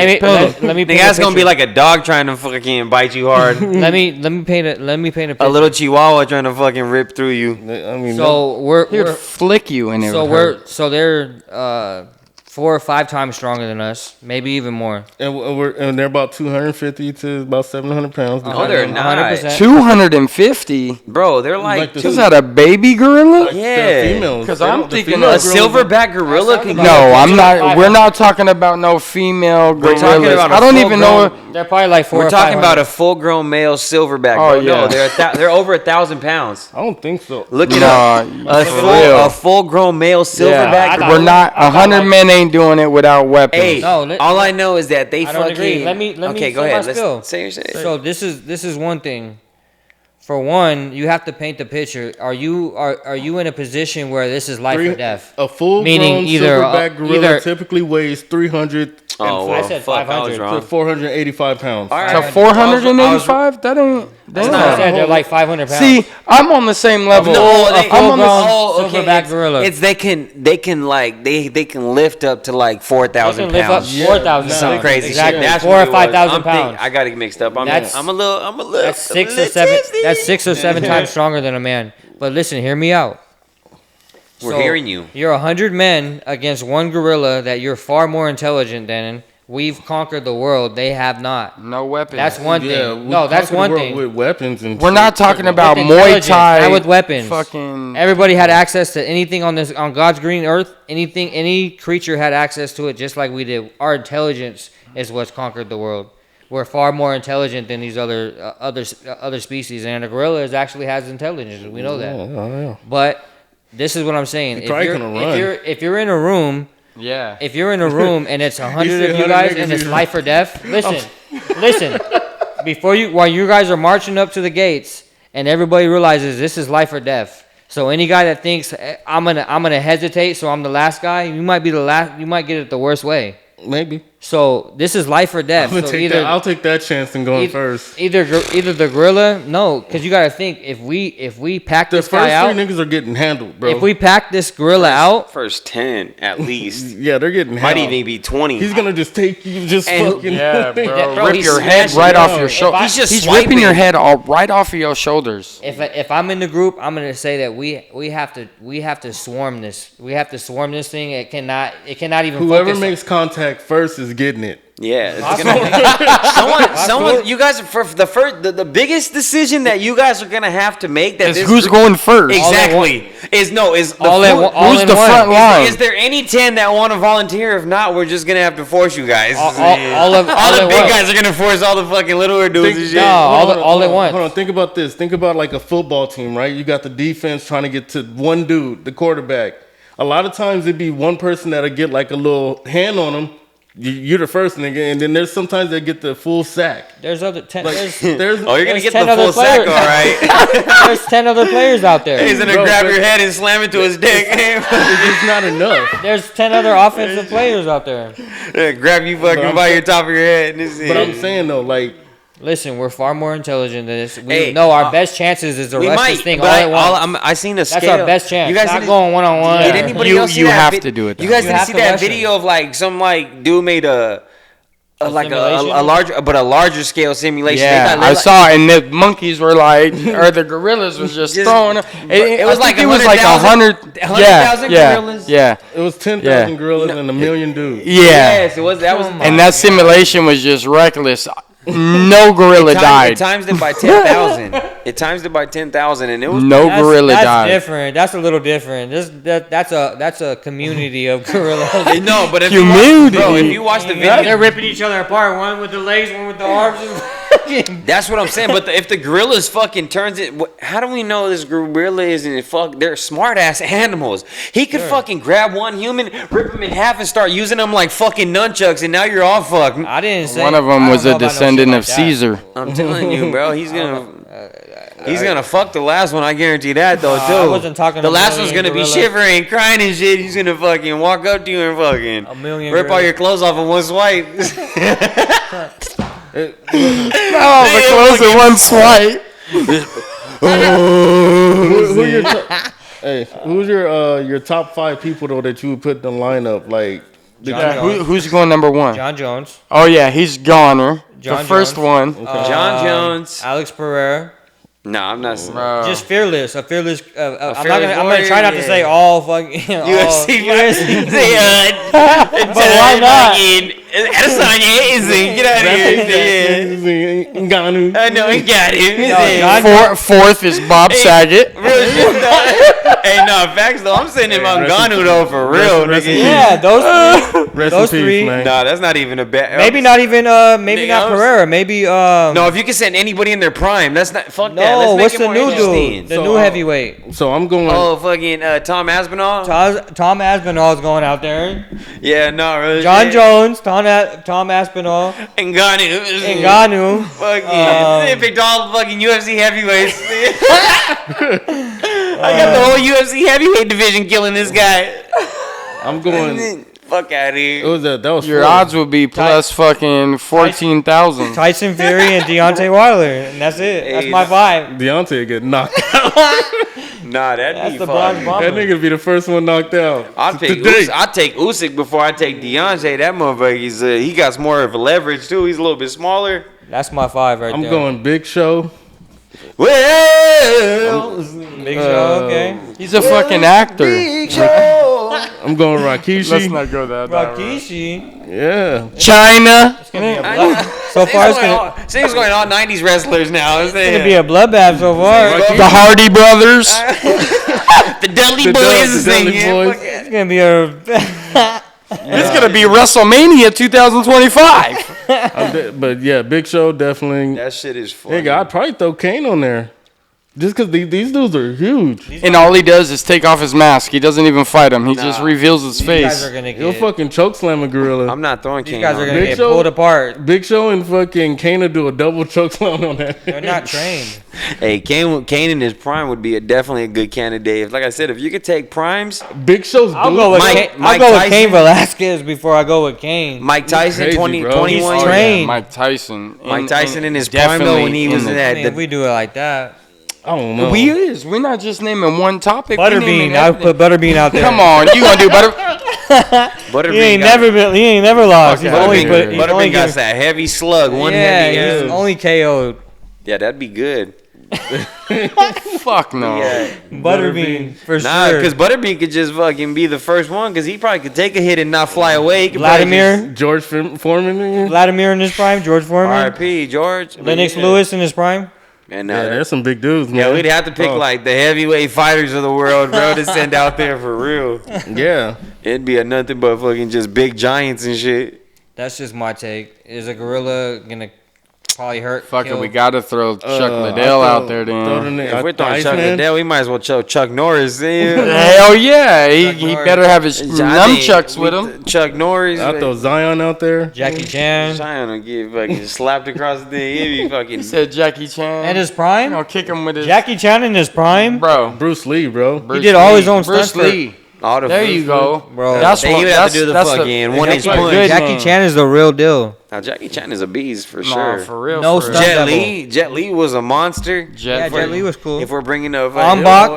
Let me Think paint that's a gonna be picture. like a dog trying to fucking bite you hard. Let me paint a. Let me paint a picture. A little chihuahua trying to fucking rip through you. I mean, So He would we're flick you and it so would hurt. they're 4 or 5 times stronger than us, maybe even more. and they're about 250 to about 700 pounds. No, they're not. 100%. 250? Bro, they're like Like the- Is that a baby gorilla? yeah. They're females. 'Cause They I'm don't- the thinking female a A gorillas- silverback gorilla can No, go. I'm not. We're not talking about no female We're talking gorillas. about a I don't even know. full-grown- They're probably like 4 We're or talking 500. about a full-grown male silverback. Oh, Bro. No, yeah. they're over 1,000 pounds. I don't think so. Look it Nah, up. for real. A full-grown male silverback. Yeah, we're not. 100 men ain't doing it without weapons. Hey, No, all I know is that they I don't fucking. agree. Let me Okay, go say my ahead. spill. Let's say your shit. So this is one thing. For one, you have to paint the picture. Are you in a position where this is life or death? A full Meaning grown either, silverback gorilla either- typically weighs 300 Oh, well, I said fuck, I was 500 wrong. to 485 pounds. All To right. 485? That ain't. I Damn. said they're like 500 pounds. See, I'm on the same level. No, a they, I'm on the. oh, okay. silverback gorilla. It's they can like they can lift up to like 4,000 They can lift up pounds. 4,000 Some pounds. crazy Exactly. shit. That's 4 or what it was. 5,000 I'm thinking- pounds. I got it mixed up. I'm That's- a little. That's 6 or 7. That's 6 or 7 times stronger than a man. But listen, hear me out. We're hearing you. You're 100 men against one gorilla that you're far more intelligent than. We've conquered the world. They have not. No weapons. That's one Yeah, thing. we No, that's conquered the one world thing. with weapons and. We're not talking about With Muay intelligence, Thai. not with weapons. Fucking. Everybody had access to anything on God's green earth. Any creature had access to it, just like we did. Our intelligence is what's conquered the world. We're far more intelligent than these other species, and a gorilla actually has intelligence. We know that. Yeah. But this is what I'm saying. He probably gonna run. If you're in a room, Yeah. if you're in a room and it's 100 said of you 100 guys niggas, and it's you- life or death, listen. While you guys are marching up to the gates and everybody realizes this is life or death. So any guy that thinks I'm gonna hesitate, so I'm the last guy, you might be the last. You might get it the worst way. Maybe. So this is life or death. I'm gonna So take that. I'll take that chance and going first. Either the gorilla, no, because you gotta think if we pack The this first guy out, 3 niggas are getting handled, bro. if we pack this gorilla out, First 10 at least. yeah, they're getting Might handled. even be 20. He's gonna just take you, just And- fucking. Yeah, bro. Bro, Rip he's your head smashing right it off up. your shoulder. He's just He's swiping. ripping your head all right off of your shoulders. if I'm in the group, I'm gonna say that we have to swarm this. We have to swarm this thing. It cannot even. Whoever focus. makes contact first is getting it. Yeah, it's gonna, someone, you guys for the biggest decision that you guys are gonna have to make that Is this who's group- going first? exactly is the all in full- one- all Who's in the one. front line? Is there any 10 that want to volunteer? If not, we're just gonna have to force you guys. all all the at big once. guys are gonna force all the fucking littler dudes and shit. No, all at once. Hold on, think about this. Think about like a football team, right? You got the defense trying to get to one dude, the quarterback. A lot of times it'd be one person that'll get like a little hand on him. You're the first nigga, and then there's sometimes they get the full sack. There's other 10. Like There's, there's Oh, you're gonna There's get the 10 other full sack, players. all right. there's 10 other players out there. He's gonna Bro, grab but- your head and slam it to his dick. it's just not enough. There's 10 other offensive players out there. Grab you But fucking I'm by saying- your top of your head. And this But I'm saying though, like Listen, we're far more intelligent than this. We Hey, know our best chances is to we rush might, this thing but all at once. I seen a That's scale. our best chance. You guys Not didn't- going one-on-one. Did anybody You- else see you that have to do it You that guys way. didn't You see have to that rush video of like some like dude made a simulation? larger scale simulation. Yeah, I saw it, and the monkeys were like, or the gorillas was just throwing. it was like it was like 100,000 100,000 gorillas? Yeah, it was 10,000 Yeah. gorillas and a million dudes. yeah. Yes, it was. That was. And that simulation was just reckless. No gorilla It died. times it by 10,000. It times it by 10,000, and it was No gorilla that's died. different. That's a little different. That's a community of gorillas. no, but if Community. if you watch the video, They're ripping each other apart. One with the legs, one with the arms. that's what I'm saying. But if the gorilla's fucking turns it, how do we know this gorilla isn't fuck? They're smart ass animals. He could fucking grab one human, rip him in half, and start using them like fucking nunchucks, and now you're all fucked. I didn't say One of them I was don't a know about no descendant shit of like that. Caesar. I'm telling you, bro. He's gonna. He's gonna fuck the last one. I guarantee that though too. I wasn't talking The a last one's million gonna be gorillas. shivering, crying and shit. He's gonna fucking walk up to you and fucking A million rip all gorillas. your clothes off in one swipe. Oh, the clothes in one swipe. Who your hey, who's your top 5 people though that you would put in the lineup? Like, Yeah, who's going number 1? John Jones. Oh yeah, he's goner. John The first Jones. one. John Jones. Alex Pereira. No, I'm not. Just fearless. A fearless. I'm fearless I'm gonna try not to warrior, say yeah. all fucking. UFC. UFC. But why not? Adesanya is in. Get out of here. Ngannou. I know he got him. John Fourth is Bob Saget. Real shit, though. Hey, no, facts though. I'm sending him on Ngannou though for real, rest nigga. in Yeah, those three. Rest Those in peace, three. man. Nah, that's not even a bad. Maybe not even. Maybe Nigga, not I was- Pereira. Maybe. No, if you can send anybody in their prime, that's not. Fuck that. No. Let's make What's it the more new interesting. dude? The new heavyweight. So I'm going. Oh, fucking Tom Aspinall. Tom Aspinall's going out there. Yeah, no, really. John Jones. Tom Aspinall. Ngannou. Ngannou. Fucking. They picked all the fucking UFC heavyweights. I got the whole UFC heavyweight division killing this guy. I'm going. Fuck out of here. What was that? That was Your 4. odds would be plus fucking 14,000. Tyson Fury and Deontay Wilder, and that's it. That's Hey, my vibe. Deontay get knocked out. Nah, that'd That's be the fun. bronze bomber. That nigga be the first one knocked out. I'll take Today. I'll take Usyk before I take Deontay. That motherfucker, he got more of a leverage too. He's a little bit smaller. That's my five right I'm there. going Big Show. Well, Big Show, okay. He's a fucking actor. I'm going Rikishi. Let's not go that route. Rikishi. Yeah. China. So far, it's gonna Things going on 90s wrestlers now. be a bloodbath so far. The Hardy Brothers. The Dudley The Boys is Dudley singing. Boys. It's gonna be a. It's gonna be WrestleMania 2025. But yeah, Big Show definitely. That shit is funny. Nigga, I'd probably throw Kane on there. Just because these dudes are huge. And all he does is take off his mask. He doesn't even fight him. He just reveals his These guys face. are gonna He'll get. fucking choke slam a gorilla. I'm not throwing These Kane guys are on gonna Big get Show? pulled apart. Big Show and fucking Kane will do a double choke slam on that. They're not trained. Hey, Kane in his prime would be definitely a good candidate. Like I said, if you could take primes, Big Show's I'll dude. go with Mike Cain Tyson. Velasquez before I go with Kane. Mike Tyson, crazy, 20, bro. 21. He's trained. Mike Tyson. Mike Tyson in his prime though when he was in I mean, if that. we do it like that, I don't know. We're not just naming one topic. we naming Butterbean. I would put Butterbean out there. Come on, you gonna do butter? Butterbean He ain't got- never lost. He's outta only here. put. He's only Butterbean got given- that heavy slug, one Yeah, heavy. he's only KO'd. Yeah, that'd be good. Fuck no. Yeah. Butterbean for Nah, sure. because Butterbean could just fucking be the first one, because he probably could take a hit and not fly away. He could probably Vladimir, George Foreman. Nigga? Vladimir in his prime. George just- Foreman. R.I.P. George. Lennox Yeah. Lewis in his prime. And, Yeah, there's some big dudes, man. yeah, we'd have to pick Oh, like the heavyweight fighters of the world, bro, to send out there for real. Yeah. It'd be a nothing but fucking just big giants and shit. That's just my take. Is a gorilla gonna probably hurt? Fuck it, kill? we gotta throw Chuck I Liddell throw- out there throw the then. nigga- If we're throwing Chuck Iceman. Liddell, we might as well throw Chuck Norris. Yeah. Hell yeah, he Norris. better have his I think nunchucks with him. Chuck Norris. I throw Zion out there. Jackie Chan. Zion will get fucking slapped across the thing. He'd be fucking. He said Jackie Chan. At his you prime. know, kick him with his Jackie Chan in his prime. bro. Bruce Lee, bro. Bruce did all his Lee. own Bruce stunts for- Lee. All the There you go, Bro. That's They what. even have to do the That's fucking one inch Jackie- punch. good Jackie name. Chan is the real deal. Now Jackie Chan is a beast for Nah, sure. for real. No for real. stunt Jet double. Li, Jet Li was a monster. Yeah, Jet Li was cool. If we're bringing up Ong-Bak.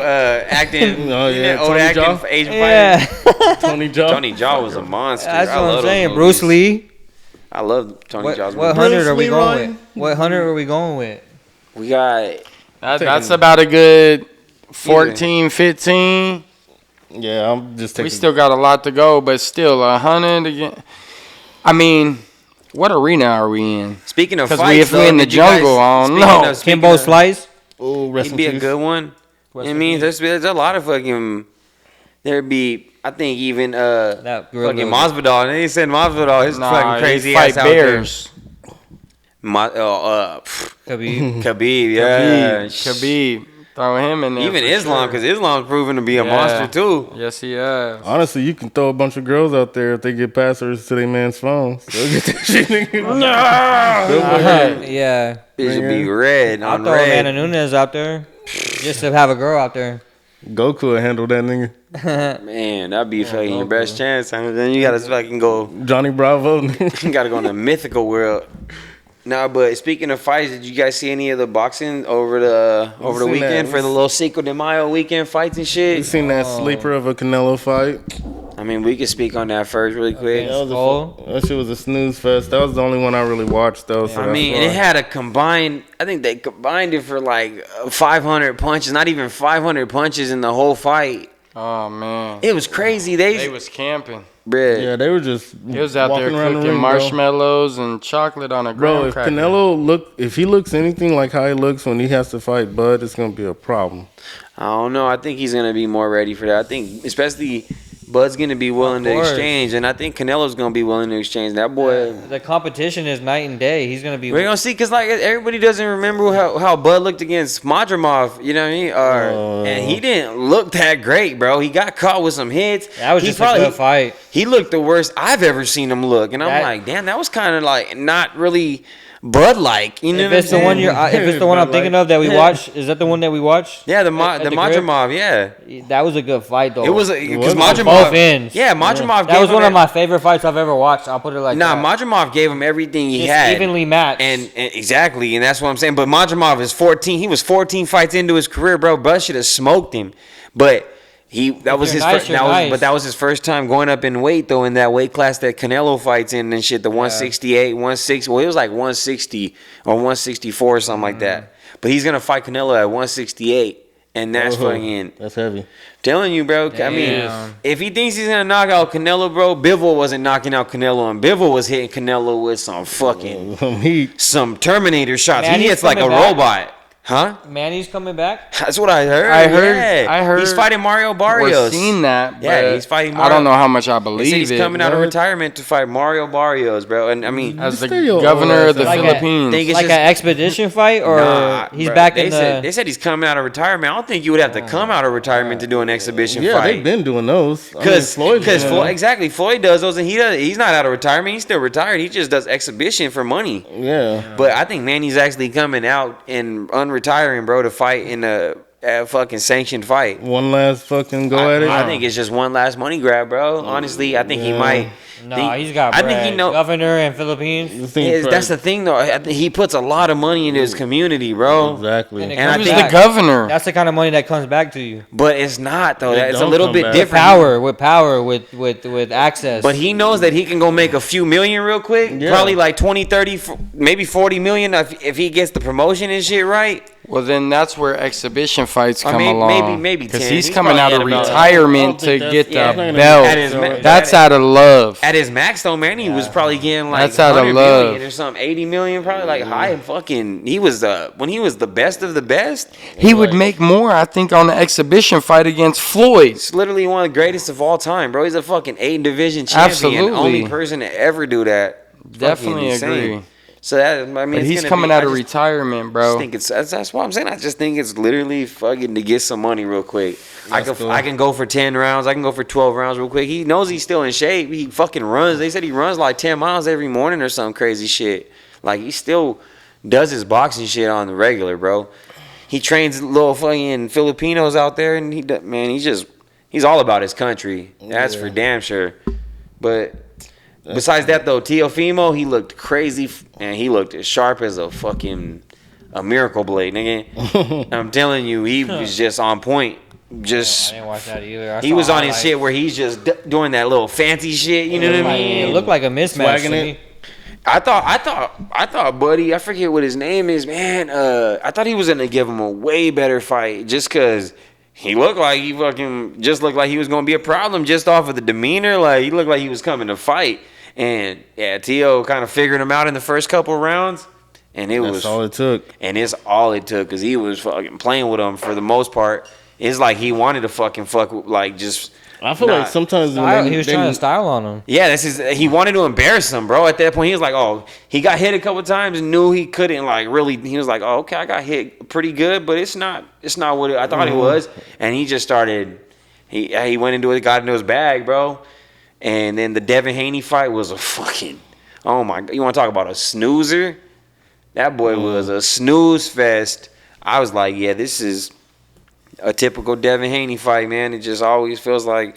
acting, Oh, yeah, old Tony acting Jaa. for Asian Yeah, fighters. Tony Jaa. Tony Jaa was a monster. that's I what love I'm those saying. movies. Bruce Lee. I love Tony Jaa's What movies. hundred are we Lee going Ryan. with? What 100 are we going with? We got That's about a good 14, 15. Yeah, I'm just taking. We still got a lot to go, but still 100 again. I mean, what arena are we in? speaking of 'Cause fights. if we in the jungle, I don't know. Kimbo Slice. Oh, rest He'd in be a peace. good one. I mean, there's a lot of fucking. There'd be, I think, even That gorilla fucking was- Masvidal. And they said Masvidal, his fucking crazy he fight ass bears. out there. Khabib. Khabib, yeah. Khabib. Throw him in there. Even for Islam, sure. because Islam's proven to be a Yeah. monster too. Yes, he has. Honestly, you can throw a bunch of girls out there if they get passwords to their man's phone. They'll get that shit, nigga. Yeah. Bitch would be red I'll on throw Amanda red. Nunes out there just to have a girl out there. Goku will handle that nigga. Man, that'd be fucking your best chance. I mean, then you gotta fucking go. Johnny Bravo. You gotta go in the mythical world. Nah, but speaking of fights, did you guys see any of the boxing over the seen weekend that. for the little Cinco de Mayo weekend fights and You shit? seen that sleeper of a Canelo fight? I mean, we can speak on that first really quick. That, Skull. that shit was a snooze fest. That was the only one I really watched though. So I mean, and it had a combined. I think they combined it for like 500 punches. Not even 500 punches in the whole fight. Oh man, It was crazy. they was camping. Bruh. yeah, they were just. He was out there walking around the cooking ring, bro. marshmallows and chocolate on a Bro, graham if cracker. if he looks anything like how he looks when he has to fight Bud, it's gonna be a problem. I don't know. I think he's gonna be more ready for that. I think especially Bud's gonna be willing to course. exchange, and I think Canelo's gonna be willing to exchange. That boy. The competition is night and day. He's gonna be. We're gonna see, cause like everybody doesn't remember how Bud looked against Madrimov, you know what I mean? And he didn't look that great, bro. He got caught with some hits. That was He just a good fight. He looked the worst I've ever seen him look, and I'm That- like, damn, that was kind of like not really Bud like. You know If what it's the I'm one saying? if it's the one I'm thinking of that we watched, is that the one that we watched? Yeah, the At the grip? Madrimov, yeah. That was a good fight though. It was because was? Madrimov. Both ends. Yeah, Madrimov. That was one of my favorite fights I've ever watched. I'll put it like Nah, that. Madrimov gave him everything he It's had. evenly matched. And exactly, and that's what I'm saying. But Madrimov is 14. He was 14 fights into his career, bro. Bud should have smoked him. But that was you're his nice, first. you're nice. But that was his first time going up in weight though, in that weight class that Canelo fights in and shit. The 168, 160. Well, it was like 160 or 164 or something like that. But he's gonna fight Canelo at 168. And that's fucking That's heavy. telling you, bro. I mean, Damn. if he thinks he's gonna knock out Canelo, bro, Bivol wasn't knocking out Canelo, and Bivol was hitting Canelo with some fucking Heat. some Terminator shots. Man, He he's hits like a coming back. robot, huh? Manny's coming back. That's what I heard. I heard- yeah. I heard- he's fighting Mario Barrios. We're seeing that. Yeah, but he's fighting I Mario. don't know how much I They said believe he's it. coming out of What? retirement to fight Mario Barrios, bro. And I mean, as the Stay your governor old of the ass Like a- Philippines. think it's Like just- an expedition fight, or nah, he's bro. back they in said, the. They said he's coming out of retirement. I don't think you would have to come out of retirement to do an exhibition Yeah, fight. they've been doing those. I mean, Because Floyd's doing Floyd, them. exactly, Floyd does those, and he's not out of retirement. He's still retired. He just does exhibition for money. Yeah. But I think Manny's actually coming out and unretiring, bro, to fight in a fucking sanctioned fight. One last fucking go at it. I think it's just one last money grab, bro. Honestly, I think he Yeah. might. No, he's got. I think he bread. know. Governor and Philippines. This thing That's crazy. the thing, though. I think he puts a lot of money into his community, bro. Exactly. And it And I comes think- Who's back. the governor? That's the kind of money that comes back to you. But it's not though. It It's a don't little come bit back. different. Power, with access. But he knows that he can go make a few million real quick. Yeah. Probably like 20, 30, maybe 40 million if he gets the promotion and shit right. Well, then that's where exhibition fights Or come maybe- along. maybe because 10. he's He's coming out probably of at about- retirement to I don't get think that's- the yeah, belt. at his- That's out of love. At his max though, man, he was probably getting like That's out of 100 million love. or something, 80 million, probably like high fucking. He was when he was the best of the best. He would make more, I think, on the exhibition fight against Floyd. He's literally one of the greatest of all time, bro. He's a fucking 8 division champion. Absolutely. Only person to ever do that. Definitely Fucking insane. agree. So that I mean, But it's he's gonna coming be- out I of just- retirement, I just bro. think that's what I'm saying. I just think it's literally fucking to get some money real quick. I can go for 10 rounds. I can go for 12 rounds real quick. He knows he's still in shape. He fucking runs. They said he runs like 10 miles every morning or some crazy shit. Like he still does his boxing shit on the regular, bro. He trains little fucking Filipinos out there, and he's all about his country. That's for damn sure. But besides that though, Teofimo, he looked crazy, and he looked as sharp as a miracle blade, nigga. I'm telling you, he was just on point. I Just didn't watch that either. he was on his shit where he's just doing that little fancy shit. You know what I mean? It looked like a mismatch Swagging to it. me. I thought, buddy, I forget what his name is, man. I thought he was gonna give him a way better fight just cause he looked like he looked like he was gonna be a problem just off of the demeanor. Like he looked like he was coming to fight, and yeah, Tio kind of figured him out in the first couple rounds, and That's all it took. and it's all it took because he was fucking playing with him for the most part. It's like he wanted to fucking fuck with, like just. I feel like sometimes when He was trying to style on him. Yeah, he wanted to embarrass him, bro. At that point, he was like, oh, he got hit a couple times and knew he couldn't, like, really. He was like, oh, okay, I got hit pretty good, but it's not what I thought it was. And he just started, he went into it, got into his bag, bro. And then the Devin Haney fight was a fucking, oh my God. You want to talk about a snoozer? That boy was a snooze fest. I was like, yeah, this is a typical Devin Haney fight, man. It just always feels like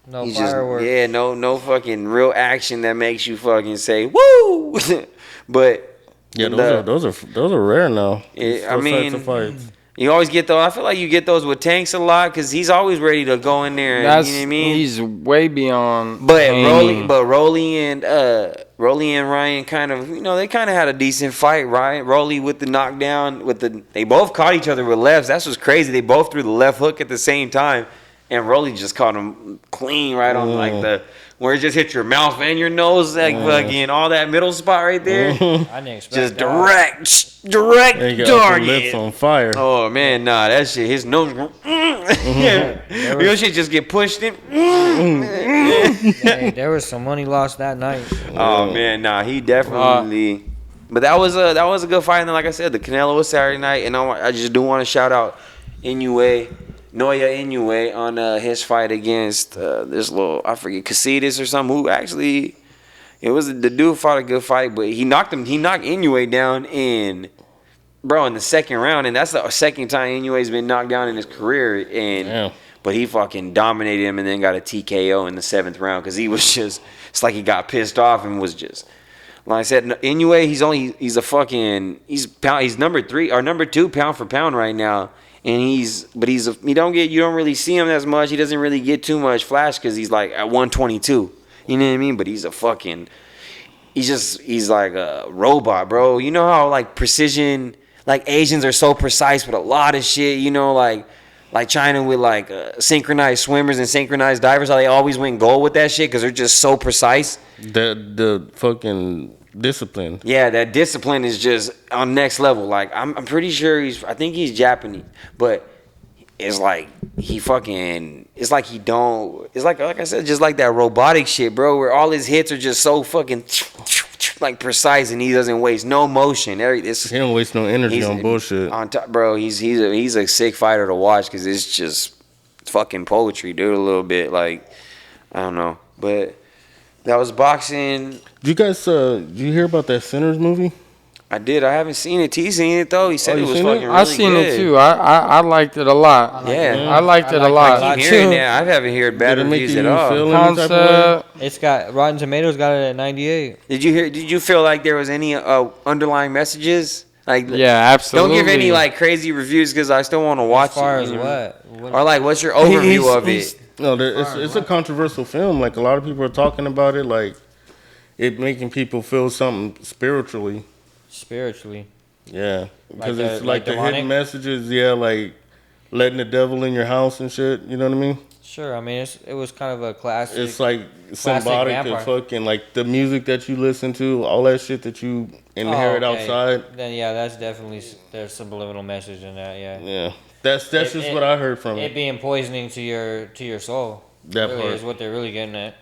No he's fireworks. just no fucking real action that makes you fucking say woo. But Yeah, those are rare now. I Those mean, types of fights. you always get those. I feel like you get those with Tanks a lot because he's always ready to go in there. And, you know what I mean? He's way beyond. But Haney. Rolly and Ryan kind of, they kind of had a decent fight, right? Rolly with the knockdown, they both caught each other with lefts. That's what's crazy. They both threw the left hook at the same time, and Rolly just caught him clean right on like where it just hit your mouth and your nose, like fucking all that middle spot right there. I didn't expect Just that. direct And you got the target. lips on fire. Oh man, nah, that shit, his nose, your shit just get pushed in. Hey, there was some money lost that night. Oh man, nah, he definitely. But that was a good fight. And then, like I said, the Canelo was Saturday night, and I just do want to shout out Noya Inoue on his fight against this little, I forget, Casitas or something. Who actually, it was the dude fought a good fight, but he knocked Inoue down in the second round, and that's the second time Inoue's been knocked down in his career. And but he fucking dominated him, and then got a TKO in the 7th round because he was just, it's like he got pissed off and was just. Like I said, Inoue, he's number 3 or number 2 pound for pound right now, and you don't really see him as much. He doesn't really get too much flash because he's like at 122. You know what I mean? But he's like a robot, bro. You know how like precision, like Asians are so precise with a lot of shit. Like China with like synchronized swimmers and synchronized divers, how they always win gold with that shit because they're just so precise. The fucking discipline. Yeah, that discipline is just on next level. Like I'm pretty sure I think he's Japanese, but it's like it's like I said, just like that robotic shit, bro, where all his hits are just so fucking like precise, and he doesn't waste no motion. He don't waste no energy on bullshit. On top, bro, he's a sick fighter to watch because it's just fucking poetry, dude. A little bit, like, I don't know, but that was boxing. Did you guys did you hear about that Sinners movie? I did. I haven't seen it. T seen it though. He said it was fucking really good. I seen it too. I liked it a lot. I liked it a lot. I keep hearing that. I haven't heard bad reviews at all. Concept. It's got Rotten Tomatoes got it at 98. Did you feel like there was any underlying messages? Like, yeah, absolutely. Don't give any like crazy reviews because I still want to watch it. As far as what? Or like, what's your overview of it? No, it's a controversial film. Like a lot of people are talking about it, like it making people feel something spiritually. Yeah, because it's like the hidden messages. Yeah, like letting the devil in your house and shit. You know what I mean? Sure. I mean, it was kind of a classic. It's like symbolic of fucking like the music that you listen to, all that shit that you inherit outside. Then yeah, that's definitely there's subliminal message in that. Yeah. Yeah, that's just what I heard from it. It being poisoning to your soul. That really part is what they're really getting at.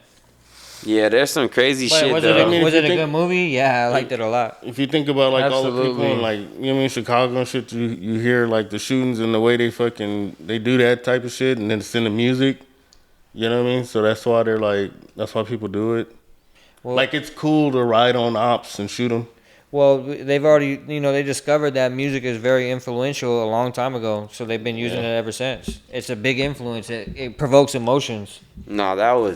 Yeah, there's some crazy shit was though. Was it a good movie? Yeah, I liked it a lot. If you think about like all the people in like, you know what I mean, Chicago and shit, you hear like the shootings and the way they do that type of shit, and then it's in the music. You know what I mean? So that's why people do it. Well, like it's cool to ride on ops and shoot them. Well, they've already, they discovered that music is very influential a long time ago, so they've been using it ever since. It's a big influence. It provokes emotions. No,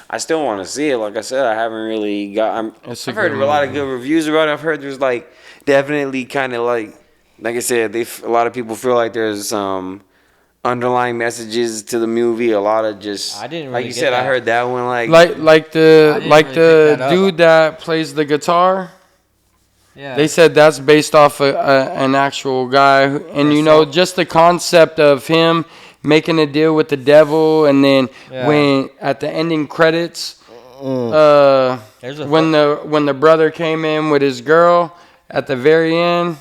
I still want to see it. Like I said, I haven't really I've heard a lot of good reviews about it. I've heard there's like definitely kind of like I said, a lot of people feel like there's underlying messages to the movie. A lot of just I didn't really like you said. that. I heard that one like the dude that plays the guitar. Yeah. They said that's based off an actual guy, and just the concept of him making a deal with the devil, and then when at the ending credits, when the brother came in with his girl at the very end,